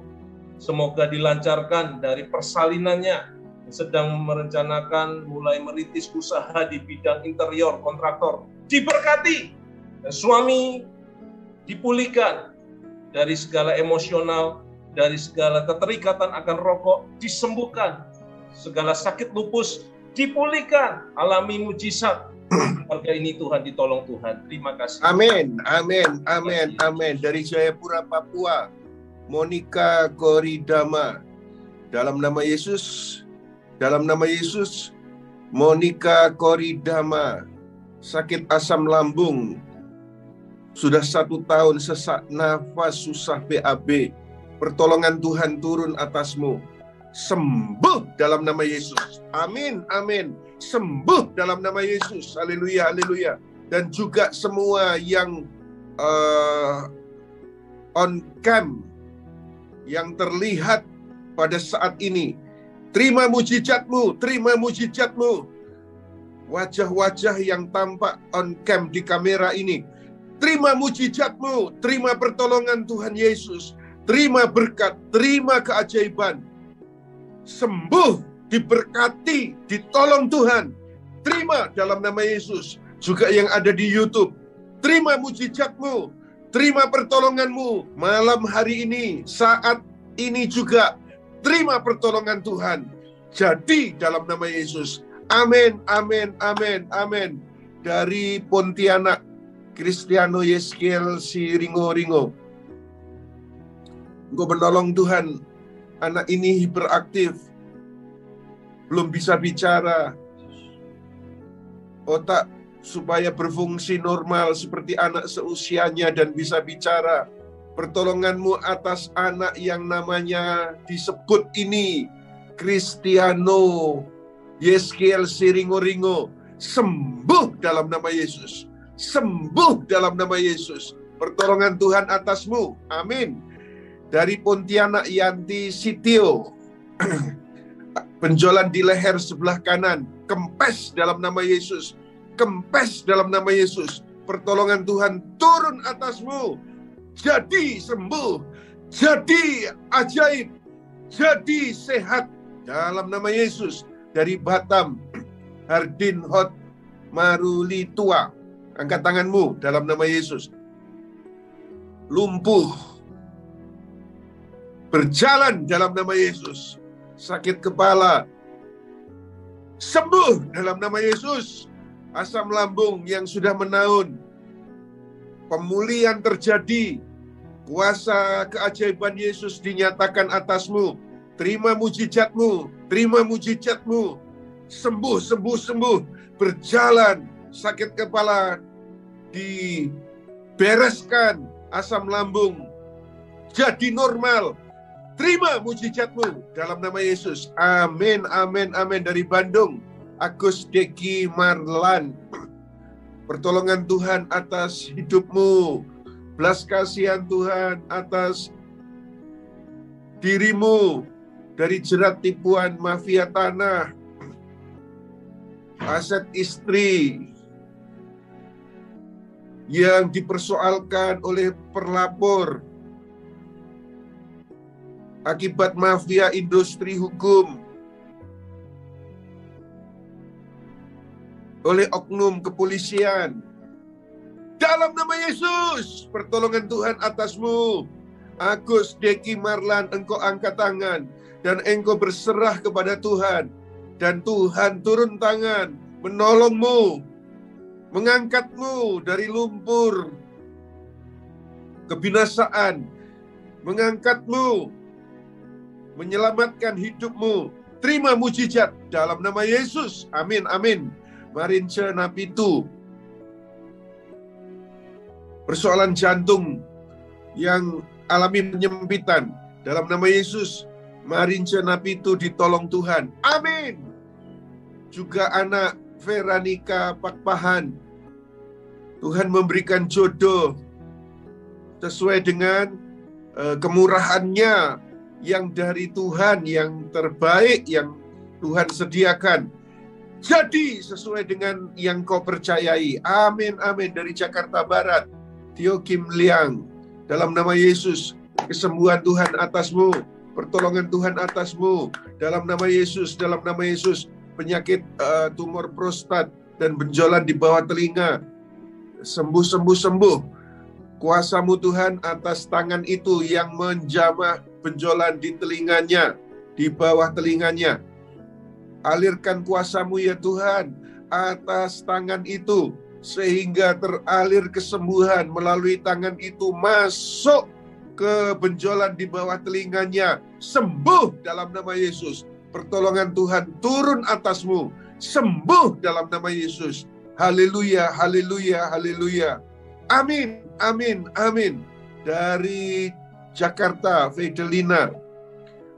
Semoga dilancarkan dari persalinannya, yang sedang merencanakan mulai merintis usaha di bidang interior kontraktor. Diberkati, dan suami dipulihkan dari segala emosional, dari segala keterikatan akan rokok, disembuhkan. Segala sakit lupus dipulihkan, alami mujizat. Keluarga ini Tuhan ditolong Tuhan. Terima kasih. Amin, amin, amin, amin. Dari Jayapura, Papua, Monica Koridama. Dalam nama Yesus, dalam nama Yesus, Monica Koridama, sakit asam lambung, sudah 1 tahun, sesak nafas, susah BAB. Pertolongan Tuhan turun atasmu. Sembuh dalam nama Yesus. Amin, amin. Sembuh dalam nama Yesus. Haleluya, haleluya. Dan juga semua yang on cam, yang terlihat pada saat ini. Terima mujizatmu, terima mujizatmu. Wajah-wajah yang tampak on cam di kamera ini. Terima mujizatmu, terima pertolongan Tuhan Yesus. Terima berkat, terima keajaiban. Sembuh, diberkati, ditolong Tuhan. Terima dalam nama Yesus. Juga yang ada di YouTube, terima mujizatmu, terima pertolonganmu. Malam hari ini, saat ini juga, terima pertolongan Tuhan. Jadi dalam nama Yesus. Amin, amin, amin, amin. Dari Pontianak, Kristiano Yeskiel si Ringo-Ringo. Engkau menolong Tuhan. Anak ini hiperaktif, belum bisa bicara. Otak supaya berfungsi normal seperti anak seusianya dan bisa bicara. Pertolonganmu atas anak yang namanya disebut ini, Kristiano Yeskiel si Ringo-Ringo. Sembuh dalam nama Yesus. Sembuh dalam nama Yesus. Pertolongan Tuhan atasmu. Amin. Dari Pontianak, Yanti Sitio. Benjolan di leher sebelah kanan. Kempes dalam nama Yesus. Kempes dalam nama Yesus. Pertolongan Tuhan turun atasmu. Jadi sembuh. Jadi ajaib. Jadi sehat. Dalam nama Yesus. Dari Batam, Hardin Hot Maruli Tua. Angkat tanganmu dalam nama Yesus. Lumpuh. Berjalan dalam nama Yesus. Sakit kepala, sembuh dalam nama Yesus. Asam lambung yang sudah menaun, pemulihan terjadi. Kuasa keajaiban Yesus dinyatakan atasmu. Terima mujizatmu, terima mujizatmu. Sembuh, sembuh, sembuh. Berjalan, sakit kepala dibereskan, asam lambung jadi normal. Terima mujizatmu dalam nama Yesus. Amin, amin, amin. Dari Bandung, Agus Deki Marlan. Pertolongan Tuhan atas hidupmu. Belas kasihan Tuhan atas dirimu. Dari jerat tipuan mafia tanah. Aset istri yang dipersoalkan oleh pelapor. Akibat mafia industri hukum oleh oknum kepolisian. Dalam nama Yesus, pertolongan Tuhan atasmu. Agus Deki Marlan, engkau angkat tangan dan engkau berserah kepada Tuhan. Dan Tuhan turun tangan, menolongmu, mengangkatmu dari lumpur kebinasaan, mengangkatmu menyelamatkan hidupmu. Terima mujizat dalam nama Yesus. Amin, amin. Marince Napitu, persoalan jantung yang alami penyempitan, dalam nama Yesus, Marince Napitu ditolong Tuhan. Amin. Juga anak Veranika Pakpahan, Tuhan memberikan jodoh sesuai dengan kemurahannya yang dari Tuhan, yang terbaik yang Tuhan sediakan. Jadi sesuai dengan yang kau percayai. Amin, amin. Dari Jakarta Barat, Tio Kim Liang, dalam nama Yesus, kesembuhan Tuhan atasmu, pertolongan Tuhan atasmu, dalam nama Yesus, dalam nama Yesus. Penyakit tumor prostat dan benjolan di bawah telinga, sembuh, sembuh, sembuh. Kuasamu Tuhan atas tangan itu yang menjamah benjolan di telinganya, di bawah telinganya. Alirkan kuasamu ya Tuhan atas tangan itu, sehingga teralir kesembuhan melalui tangan itu masuk ke benjolan di bawah telinganya. Sembuh dalam nama Yesus. Pertolongan Tuhan turun atasmu. Sembuh dalam nama Yesus. Haleluya, haleluya, haleluya. Amin, amin, amin. Dari Jakarta, Fedelina,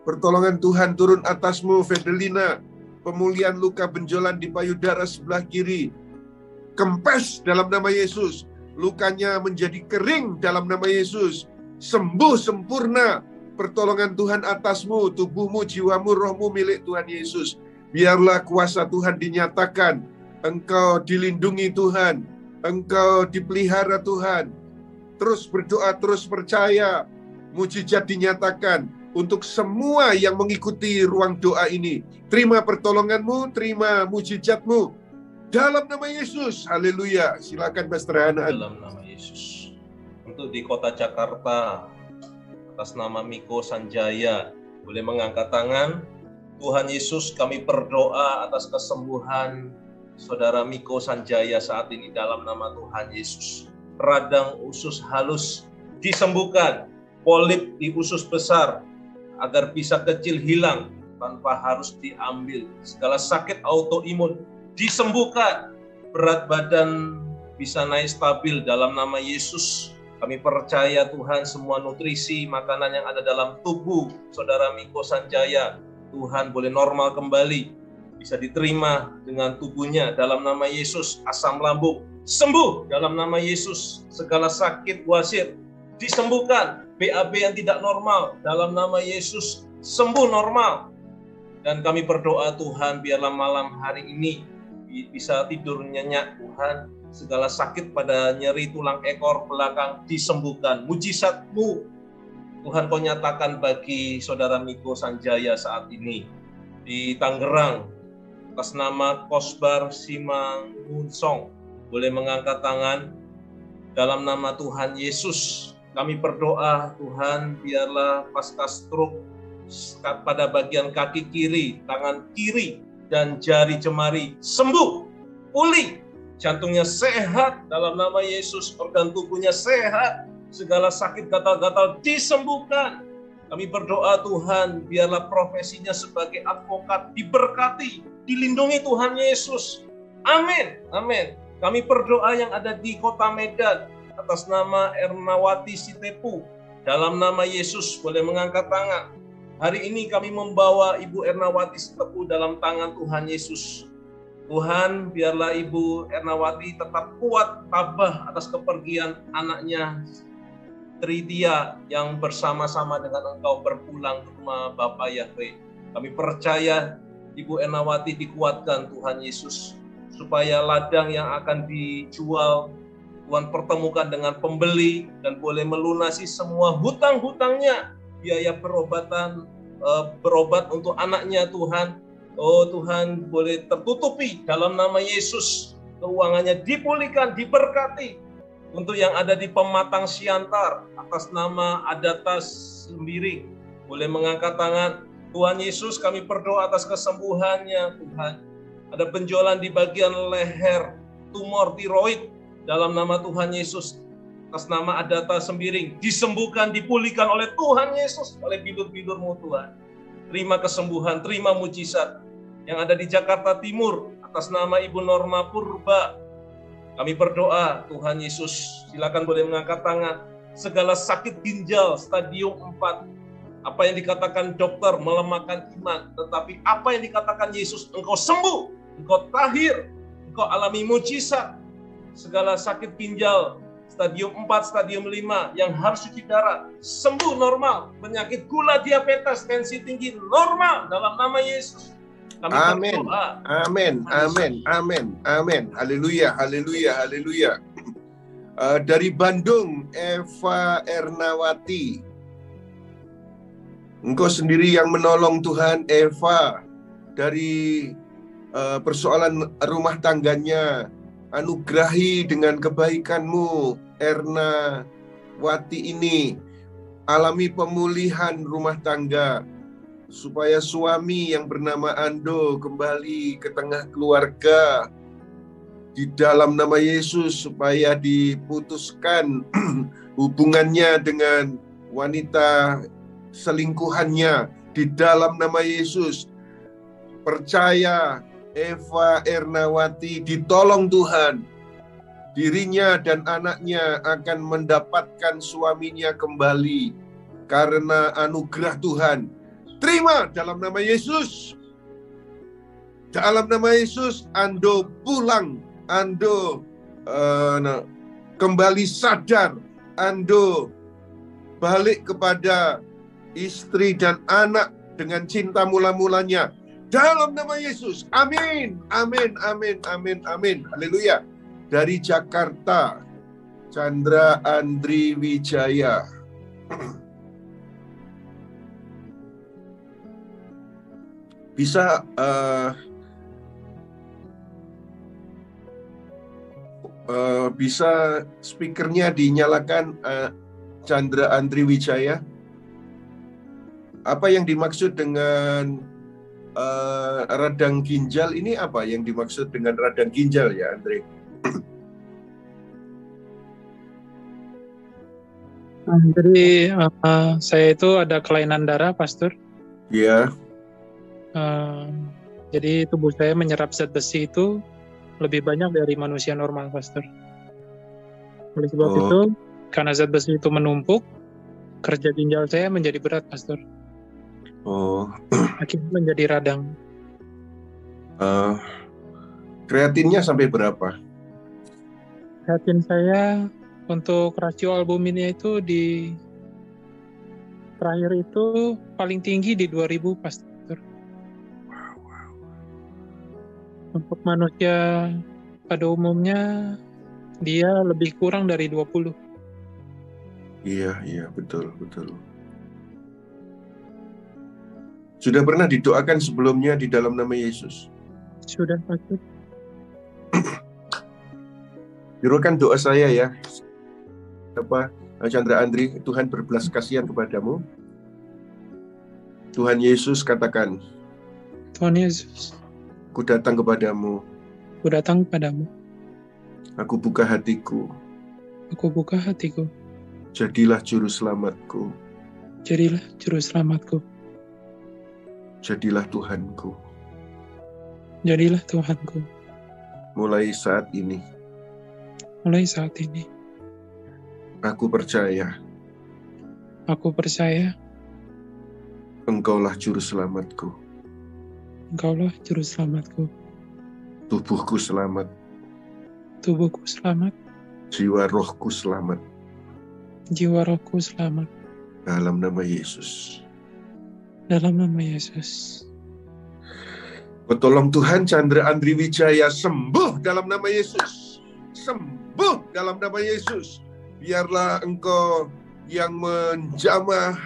pertolongan Tuhan turun atasmu, Fedelina. Pemulihan luka benjolan di payudara sebelah kiri. Kempes dalam nama Yesus. Lukanya menjadi kering dalam nama Yesus. Sembuh sempurna. Pertolongan Tuhan atasmu, tubuhmu, jiwamu, rohmu milik Tuhan Yesus. Biarlah kuasa Tuhan dinyatakan. Engkau dilindungi Tuhan. Engkau dipelihara Tuhan. Terus berdoa, terus percaya. Mujizat dinyatakan untuk semua yang mengikuti ruang doa ini. Terima pertolonganmu, terima mujizatmu. Dalam nama Yesus. Haleluya. Silakan Pastor Hanan. Dalam nama Yesus. Untuk di kota Jakarta, atas nama Miko Sanjaya, boleh mengangkat tangan. Tuhan Yesus, kami berdoa atas kesembuhan saudara Miko Sanjaya saat ini dalam nama Tuhan Yesus. Radang usus halus disembuhkan, polip di usus besar agar bisa kecil hilang tanpa harus diambil. Segala sakit autoimun disembuhkan, berat badan bisa naik stabil dalam nama Yesus. Kami percaya Tuhan semua nutrisi makanan yang ada dalam tubuh saudara Miko Sanjaya, Tuhan boleh normal kembali, bisa diterima dengan tubuhnya dalam nama Yesus. Asam lambung sembuh dalam nama Yesus. Segala sakit wasir disembuhkan. BAB yang tidak normal dalam nama Yesus sembuh normal. Dan kami berdoa Tuhan biarlah malam hari ini bisa tidur nyenyak Tuhan. Segala sakit pada nyeri tulang ekor belakang disembuhkan. Mujizat-Mu Tuhan kau nyatakan bagi saudara Miko Sanjaya saat ini. Di Tangerang, atas nama Kosbar Simangunsong, boleh mengangkat tangan. Dalam nama Tuhan Yesus, kami berdoa Tuhan biarlah pasca stroke pada bagian kaki kiri, tangan kiri, dan jari jemari sembuh, pulih. Jantungnya sehat dalam nama Yesus, organ tubuhnya sehat, segala sakit gatal-gatal disembuhkan. Kami berdoa Tuhan, biarlah profesinya sebagai advokat diberkati, dilindungi Tuhan Yesus. Amin, amin. Kami berdoa yang ada di kota Medan, atas nama Ernawati Sitepu, dalam nama Yesus boleh mengangkat tangan. Hari ini kami membawa Ibu Ernawati Sitepu dalam tangan Tuhan Yesus. Tuhan, biarlah Ibu Ernawati tetap kuat, tabah atas kepergian anaknya Tridia yang bersama-sama dengan Engkau berpulang ke rumah Bapa Yahweh. Kami percaya Ibu Ernawati dikuatkan Tuhan Yesus, supaya ladang yang akan dijual Tuhan pertemukan dengan pembeli dan boleh melunasi semua hutang-hutangnya, biaya perobatan, berobat untuk anaknya Tuhan. Oh Tuhan, boleh tertutupi dalam nama Yesus. Keuangannya dipulihkan, diberkati. Untuk yang ada di Pematang Siantar, atas nama Adatas Sembiring, boleh mengangkat tangan. Tuhan Yesus, kami berdoa atas kesembuhannya Tuhan. Ada benjolan di bagian leher, tumor tiroid, dalam nama Tuhan Yesus. Atas nama Adata Sembiring, disembuhkan, dipulihkan oleh Tuhan Yesus, oleh bidur-bidurmu Tuhan. terima kesembuhan, terima mujizat. Yang ada di Jakarta Timur, atas nama Ibu Norma Purba, kami berdoa, Tuhan Yesus, silakan boleh mengangkat tangan. Segala sakit ginjal stadium 4, apa yang dikatakan dokter melemahkan iman, tetapi apa yang dikatakan Yesus, engkau sembuh, engkau tahir, engkau alami mujizat. Segala sakit ginjal stadium 4, stadium 5 yang harus cuci darah, sembuh normal. Penyakit gula, diabetes, tensi tinggi, normal dalam nama Yesus. Kami Amin. berdoa. Amin. Amin. Amin. Amin. Haleluya. Haleluya. Haleluya. Dari Bandung, Eva Ernawati. Engkau sendiri yang menolong Tuhan, Eva, dari persoalan rumah tangganya. Anugerahi dengan kebaikan-Mu, Ernawati ini. Alami pemulihan rumah tangga. Supaya suami yang bernama Ando kembali ke tengah keluarga. Di dalam nama Yesus, supaya diputuskan hubungannya dengan wanita selingkuhannya. Di dalam nama Yesus, percaya Eva Ernawati ditolong Tuhan. Dirinya dan anaknya akan mendapatkan suaminya kembali karena anugerah Tuhan. Terima dalam nama Yesus. Dalam nama Yesus, Ando pulang. Ando kembali sadar. Ando balik kepada istri dan anak dengan cinta mula-mulanya. Dalam nama Yesus. Amin. Amin. Amin. Amin. Amin. Haleluya. Dari Jakarta, Chandra Andri Wijaya. Bisa bisa speakernya dinyalakan, Chandra Andri Wijaya. Apa yang dimaksud dengan radang ginjal ini? Apa yang dimaksud dengan radang ginjal ya, Andre? Jadi saya itu ada kelainan darah, Pastor. Iya. Jadi tubuh saya menyerap zat besi itu lebih banyak dari manusia normal, Pastor. Oleh sebab itu, karena zat besi itu menumpuk, kerja ginjal saya menjadi berat, Pastor. Akhirnya menjadi radang. Kreatinnya sampai berapa? Kreatin saya untuk rasio albuminnya itu di terakhir itu paling tinggi di 2000, Pastor. Untuk manusia pada umumnya dia lebih kurang dari 20. Iya, betul. Sudah pernah didoakan sebelumnya di dalam nama Yesus? Sudah, Pastor. Tirukan doa saya ya. Chandra Andri, Tuhan berbelas kasihan kepadamu. Tuhan Yesus katakan, Tuhan Yesus, Ku datang kepadamu. Ku datang kepadamu. Aku buka hatiku. Aku buka hatiku. Jadilah juru selamatku. Jadilah juru selamatku. Jadilah Tuhanku. Jadilah Tuhanku. Mulai saat ini. Mulai saat ini. Aku percaya. Aku percaya. Engkaulah juru selamatku. Engkaulah juru selamatku. Tubuhku selamat. Tubuhku selamat. Jiwa rohku selamat. Jiwa rohku selamat. Dalam nama Yesus. Dalam nama Yesus. Tolong Tuhan, Chandra Andri Wijaya sembuh dalam nama Yesus. Sembuh dalam nama Yesus. Biarlah Engkau yang menjamah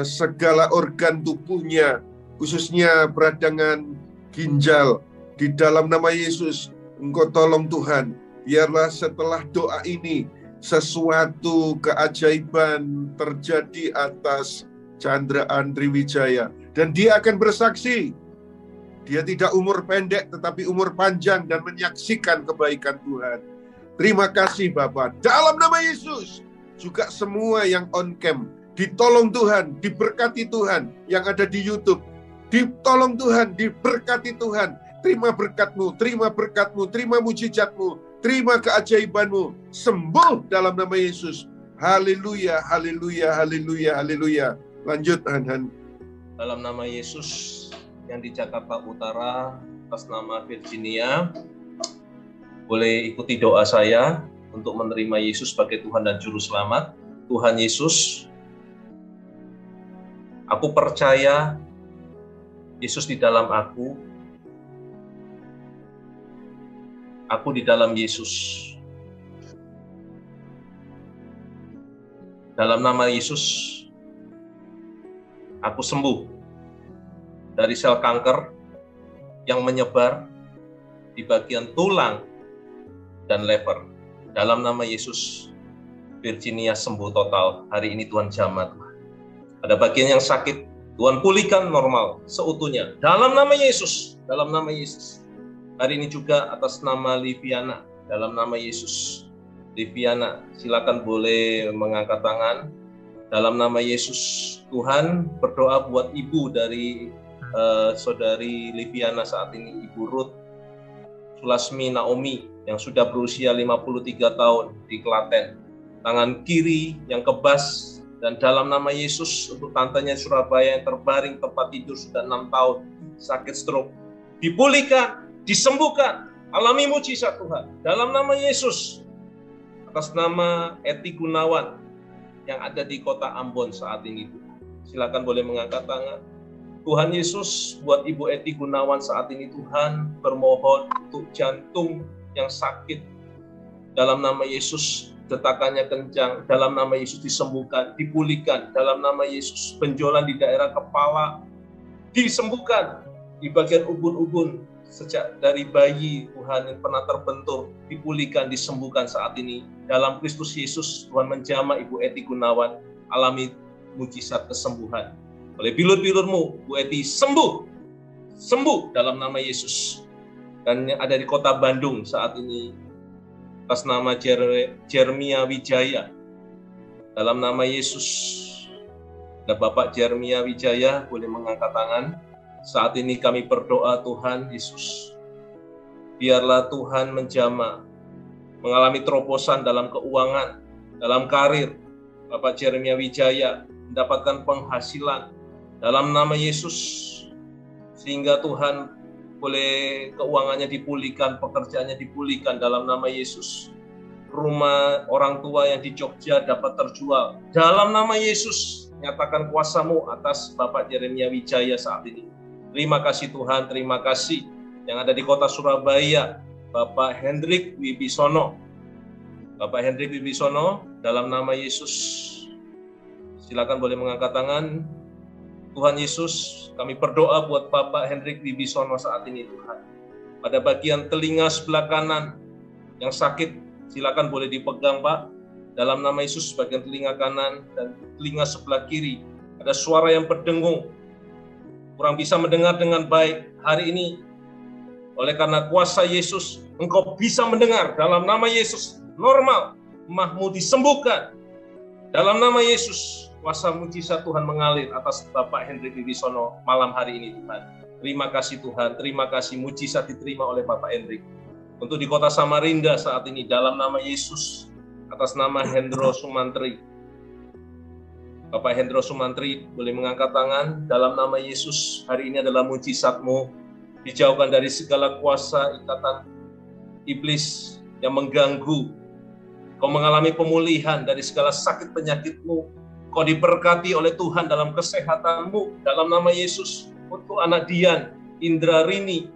segala organ tubuhnya, khususnya peradangan ginjal. Di dalam nama Yesus, Engkau tolong Tuhan. Biarlah setelah doa ini, sesuatu keajaiban terjadi atas Chandra Andri Wijaya. Dan dia akan bersaksi. Dia tidak umur pendek, tetapi umur panjang dan menyaksikan kebaikan Tuhan. Terima kasih Bapak. Dalam nama Yesus, juga semua yang on cam, ditolong Tuhan, diberkati Tuhan. Yang ada di YouTube, ditolong Tuhan, diberkati Tuhan. Terima berkat-Mu, terima berkat-Mu, terima mujizat-Mu, terima keajaiban-Mu. Sembuh dalam nama Yesus. Haleluya, haleluya, haleluya, haleluya. Lanjut, Han. Dalam nama Yesus yang di Jakarta Utara, atas nama Virginia, boleh ikuti doa saya untuk menerima Yesus sebagai Tuhan dan Juru Selamat. Tuhan Yesus, aku percaya Yesus di dalam aku di dalam Yesus. Dalam nama Yesus, aku sembuh dari sel kanker yang menyebar di bagian tulang dan lever. Dalam nama Yesus, Virginia sembuh total. Hari ini Tuhan jamah. Ada bagian yang sakit, Tuhan pulihkan normal seutuhnya. Dalam nama Yesus, dalam nama Yesus. Hari ini juga atas nama Liviana, dalam nama Yesus. Liviana, silakan boleh mengangkat tangan. Dalam nama Yesus, Tuhan berdoa buat ibu dari saudari Liviana saat ini, Ibu Ruth Sulasmi Naomi, yang sudah berusia 53 tahun di Klaten. Tangan kiri yang kebas, dan dalam nama Yesus untuk tantenya Surabaya yang terbaring tempat tidur sudah 6 tahun, sakit stroke, dipulihkan, disembuhkan, alami mujizat Tuhan. Dalam nama Yesus, atas nama Eti Gunawan yang ada di kota Ambon saat ini, silakan boleh mengangkat tangan. Tuhan Yesus, buat Ibu Eti Gunawan saat ini, Tuhan bermohon untuk jantung yang sakit. Dalam nama Yesus, detakannya kencang. Dalam nama Yesus disembuhkan, dipulihkan. Dalam nama Yesus, benjolan di daerah kepala disembuhkan. Di bagian ubun-ubun, sejak dari bayi Tuhan yang pernah terbentur, dipulihkan, disembuhkan saat ini. Dalam Kristus Yesus, Tuhan menjamah Ibu Eti Gunawan, alami mujizat kesembuhan. Oleh bilur-bilurmu, Bu Eti sembuh. Sembuh dalam nama Yesus. Dan yang ada di kota Bandung saat ini, atas nama Jeremia Wijaya. Dalam nama Yesus. Dan Bapak Jeremia Wijaya boleh mengangkat tangan. Saat ini kami berdoa, Tuhan Yesus. Biarlah Tuhan menjamah, mengalami terobosan dalam keuangan, dalam karir. Bapak Jeremia Wijaya mendapatkan penghasilan dalam nama Yesus, sehingga Tuhan boleh keuangannya dipulihkan, pekerjaannya dipulihkan dalam nama Yesus. Rumah orang tua yang di Jogja dapat terjual dalam nama Yesus. Nyatakan kuasa-Mu atas Bapak Jeremia Wijaya saat ini. Terima kasih Tuhan, terima kasih. Yang ada di kota Surabaya, Bapak Hendrik Wibisono. Bapak Hendrik Wibisono, dalam nama Yesus, silakan boleh mengangkat tangan. Tuhan Yesus, kami berdoa buat Bapak Hendrik Wibisono saat ini, Tuhan. Pada bagian telinga sebelah kanan yang sakit, silakan boleh dipegang, Pak. Dalam nama Yesus, bagian telinga kanan dan telinga sebelah kiri, ada suara yang berdengung, kurang bisa mendengar dengan baik. Hari ini, oleh karena kuasa Yesus, engkau bisa mendengar. Dalam nama Yesus, normal, mahmu disembuhkan. Dalam nama Yesus, kuasa mujizat Tuhan mengalir atas Bapak Hendrik Wibisono malam hari ini, Tuhan. Terima kasih Tuhan, terima kasih, mujizat diterima oleh Bapak Hendrik. Untuk di kota Samarinda saat ini, dalam nama Yesus, atas nama Hendro Sumantri. Bapak Hendro Sumantri boleh mengangkat tangan. Dalam nama Yesus, hari ini adalah mujizat-Mu. Dijauhkan dari segala kuasa ikatan iblis yang mengganggu. Kau mengalami pemulihan dari segala sakit penyakit-Mu. Kau diberkati oleh Tuhan dalam kesehatan-Mu. Dalam nama Yesus, untuk anak Dian, Indra Rini,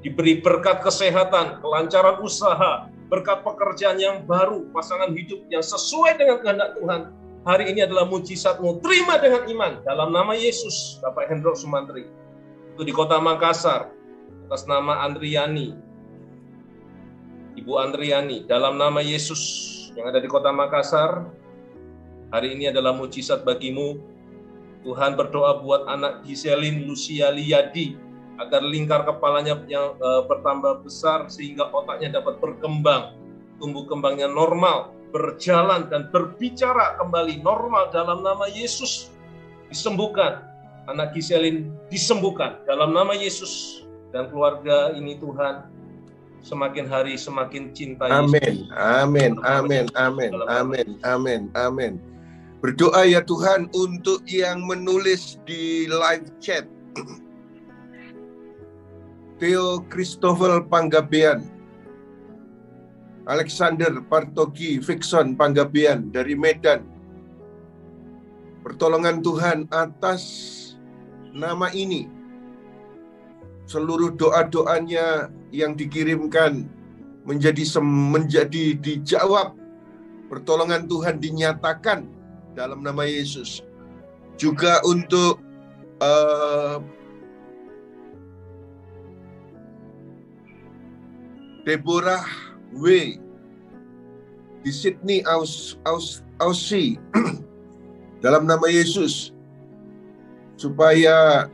diberi berkat kesehatan, kelancaran usaha, berkat pekerjaan yang baru, pasangan hidup yang sesuai dengan kehendak Tuhan. Hari ini adalah mujizat-Mu. Terima dengan iman. Dalam nama Yesus, Bapak Hendro Sumantri. Itu di kota Makassar, atas nama Andriani, Ibu Andriani. Dalam nama Yesus, yang ada di kota Makassar, hari ini adalah mujizat bagimu. Tuhan berdoa buat anak Giselin Lucia Liyadi, agar lingkar kepalanya yang bertambah besar, sehingga otaknya dapat berkembang, tumbuh kembangnya normal. berjalan dan berbicara kembali normal dalam nama Yesus. Disembuhkan, anak Giselin disembuhkan dalam nama Yesus. Dan keluarga ini Tuhan, semakin hari semakin cinta Yesus. Amin, amin, amin, amin, amin, amin. Berdoa ya Tuhan untuk yang menulis di live chat. Theo Christopher Panggabean, Alexander Partogi Fikson Panggabean dari Medan. Pertolongan Tuhan atas nama ini. Seluruh doa-doanya yang dikirimkan menjadi dijawab. Pertolongan Tuhan dinyatakan dalam nama Yesus. Juga untuk Deborah W di Sydney, Aussie, dalam nama Yesus, supaya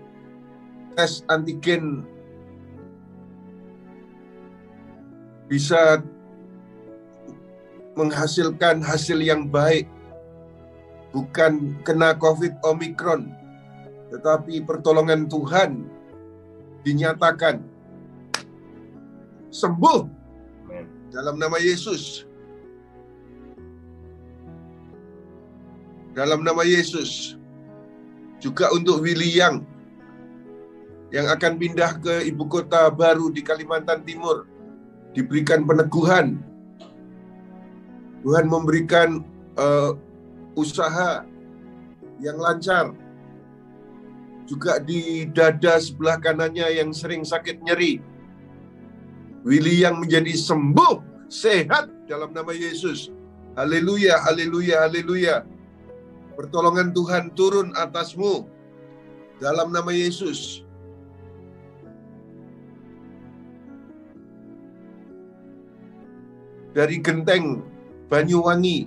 tes antigen bisa menghasilkan hasil yang baik, bukan kena COVID Omicron, tetapi pertolongan Tuhan dinyatakan sembuh dalam nama Yesus. Dalam nama Yesus. Juga untuk Willy yang akan pindah ke ibu kota baru di Kalimantan Timur, diberikan peneguhan. Tuhan memberikan usaha yang lancar. Juga di dada sebelah kanannya yang sering sakit nyeri, Willy yang menjadi sembuh, sehat dalam nama Yesus. Haleluya, haleluya, haleluya. Pertolongan Tuhan turun atasmu dalam nama Yesus. Dari Genteng, Banyuwangi,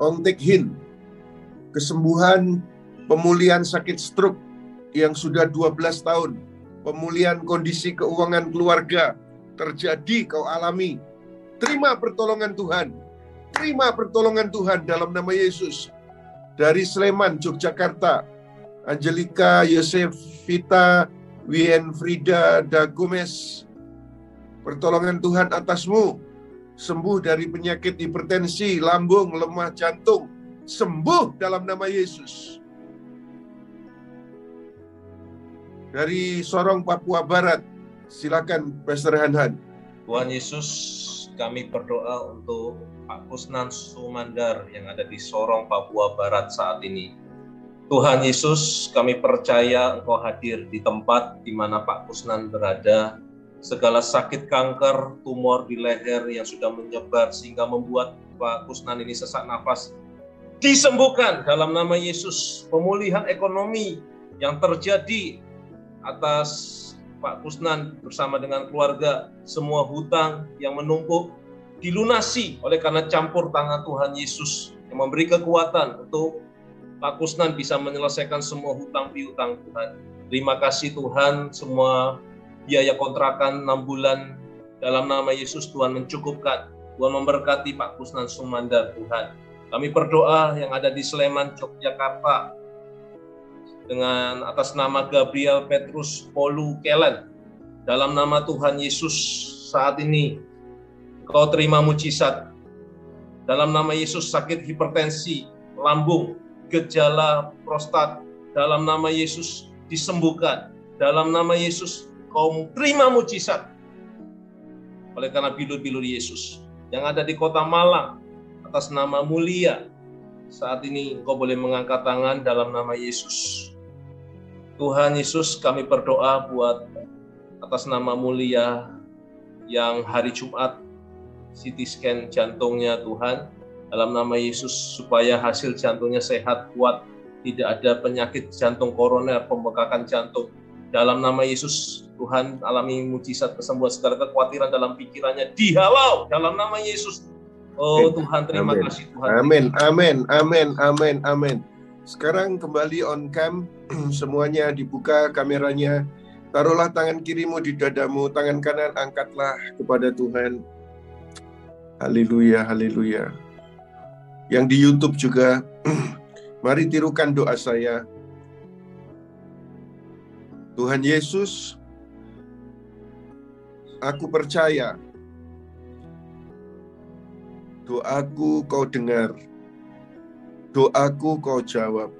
Ong Tek Hin, kesembuhan, pemulihan sakit stroke yang sudah 12 tahun, pemulihan kondisi keuangan keluarga, terjadi, kau alami. Terima pertolongan Tuhan. Terima pertolongan Tuhan dalam nama Yesus. Dari Sleman, Yogyakarta, Angelika Yosefita Wien Frida Da Gomez, pertolongan Tuhan atasmu. Sembuh dari penyakit hipertensi, lambung, lemah jantung. Sembuh dalam nama Yesus. Dari Sorong, Papua Barat, silakan Pastor Hanhan. Tuhan Yesus, kami berdoa untuk Pak Kusnan Sumandar yang ada di Sorong, Papua Barat saat ini. Tuhan Yesus, kami percaya Engkau hadir di tempat di mana Pak Kusnan berada. Segala sakit kanker, tumor di leher yang sudah menyebar sehingga membuat Pak Kusnan ini sesak nafas, disembuhkan dalam nama Yesus. Pemulihan ekonomi yang terjadi atas Pak Kusnan bersama dengan keluarga, semua hutang yang menumpuk dilunasi oleh karena campur tangan Tuhan Yesus yang memberi kekuatan untuk Pak Kusnan bisa menyelesaikan semua hutang piutang Tuhan. Terima kasih Tuhan, semua biaya kontrakan 6 bulan dalam nama Yesus Tuhan mencukupkan. Tuhan memberkati Pak Kusnan Sumandar Tuhan. Kami berdoa yang ada di Sleman, Yogyakarta, dengan atas nama Gabriel Petrus Polu Kellen. Dalam nama Tuhan Yesus saat ini, Kau terima mujizat. Dalam nama Yesus sakit hipertensi, lambung, gejala prostat, dalam nama Yesus disembuhkan. Dalam nama Yesus, Kau terima mujizat. Oleh karena bilur-bilur Yesus. Yang ada di kota Malang, atas nama Mulia, saat ini Engkau boleh mengangkat tangan dalam nama Yesus. Tuhan Yesus, kami berdoa buat atas nama Mulia yang hari Jumat CT scan jantungnya Tuhan, dalam nama Yesus supaya hasil jantungnya sehat, kuat, tidak ada penyakit jantung koroner, pembekakan jantung. Dalam nama Yesus, Tuhan alami mujizat kesembuhan, segala kekhawatiran dalam pikirannya dihalau dalam nama Yesus. Oh Tuhan, terima kasih Tuhan. Amin, amin, amin, amin, amin. Sekarang kembali on cam, semuanya dibuka kameranya. Taruhlah tangan kirimu di dadamu, tangan kanan angkatlah kepada Tuhan. Haleluya, haleluya. Yang di YouTube juga, mari tirukan doa saya. Tuhan Yesus, aku percaya doaku Kau dengar, doaku Kau jawab.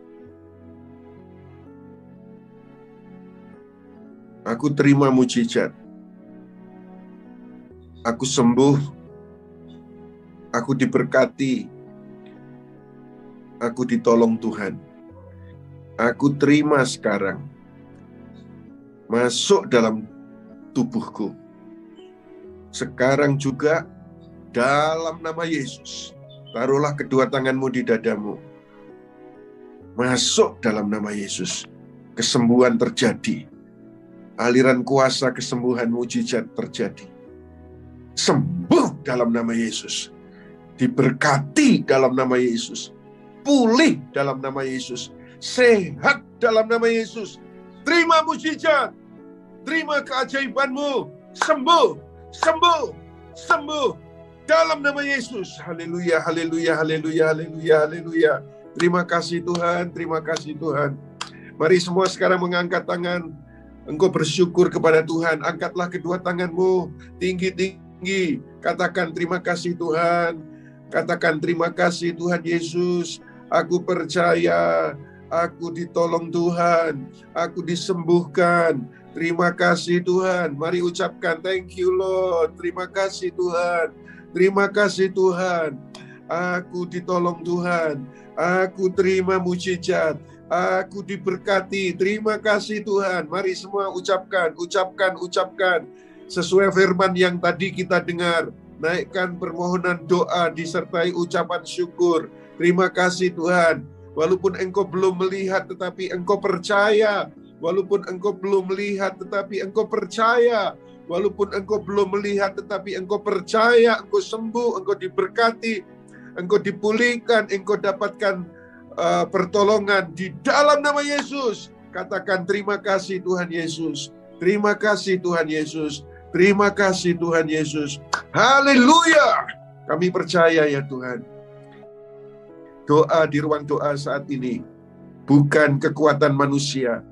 Aku terima mujizat. Aku sembuh. Aku diberkati. Aku ditolong Tuhan. Aku terima sekarang. Masuk dalam tubuhku. Sekarang juga dalam nama Yesus. Taruhlah kedua tanganmu di dadamu. Masuk dalam nama Yesus. Kesembuhan terjadi. Aliran kuasa kesembuhan mujizat terjadi. Sembuh dalam nama Yesus. Diberkati dalam nama Yesus. Pulih dalam nama Yesus. Sehat dalam nama Yesus. Terima mujizat. Terima keajaibanmu. Sembuh. Sembuh. Sembuh. Dalam nama Yesus. Haleluya, haleluya, haleluya, haleluya, haleluya. Terima kasih Tuhan. Terima kasih Tuhan. Mari semua sekarang mengangkat tangan. Engkau bersyukur kepada Tuhan. Angkatlah kedua tanganmu tinggi-tinggi. Katakan terima kasih Tuhan. Katakan terima kasih Tuhan Yesus. Aku percaya. Aku ditolong Tuhan. Aku disembuhkan. Terima kasih Tuhan. Mari ucapkan thank you Lord. Terima kasih Tuhan. Terima kasih Tuhan. Aku ditolong Tuhan. Aku terima mujizat. Aku diberkati. Terima kasih Tuhan. Mari semua ucapkan, ucapkan, ucapkan. Sesuai firman yang tadi kita dengar. Naikkan permohonan doa disertai ucapan syukur. Terima kasih Tuhan. Walaupun engkau belum melihat tetapi engkau percaya. Walaupun engkau belum melihat tetapi engkau percaya. Walaupun engkau belum melihat tetapi engkau percaya. Engkau sembuh, engkau diberkati. Engkau dipulihkan, engkau dapatkan pertolongan di dalam nama Yesus. Katakan terima kasih Tuhan Yesus. Terima kasih Tuhan Yesus. Terima kasih Tuhan Yesus. Haleluya. Kami percaya ya Tuhan. Doa di ruang doa saat ini bukan kekuatan manusia,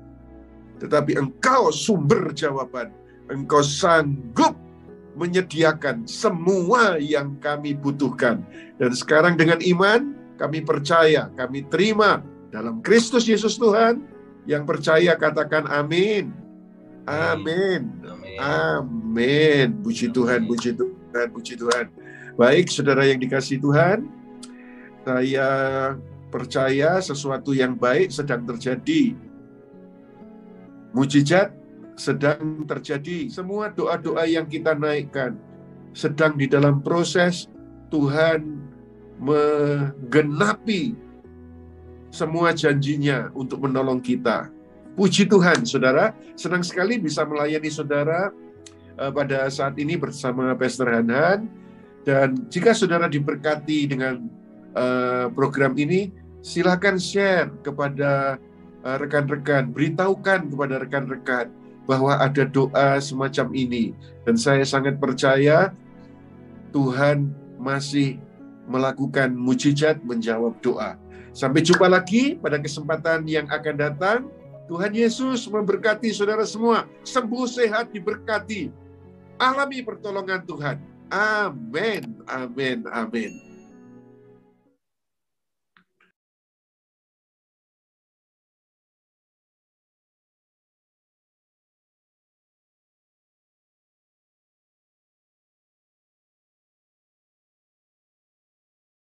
tetapi Engkau sumber jawaban. Engkau sanggup menyediakan semua yang kami butuhkan. Dan sekarang dengan iman kami percaya, kami terima dalam Kristus Yesus Tuhan. Yang percaya katakan amin. Amin. Amin. Puji Tuhan, puji Tuhan, puji Tuhan. Baik, saudara yang dikasihi Tuhan, saya percaya sesuatu yang baik sedang terjadi. Mujizat sedang terjadi. Semua doa-doa yang kita naikkan sedang di dalam proses Tuhan menggenapi semua janjinya untuk menolong kita. Puji Tuhan, saudara. Senang sekali bisa melayani saudara pada saat ini bersama Pastor Han. Dan jika saudara diberkati dengan program ini, silakan share kepada rekan-rekan. Beritahukan kepada rekan-rekan bahwa ada doa semacam ini. Dan saya sangat percaya Tuhan masih melakukan mujizat menjawab doa. Sampai jumpa lagi pada kesempatan yang akan datang. Tuhan Yesus memberkati saudara semua. Sembuh, sehat, diberkati. Alami pertolongan Tuhan. Amin, amin, amin.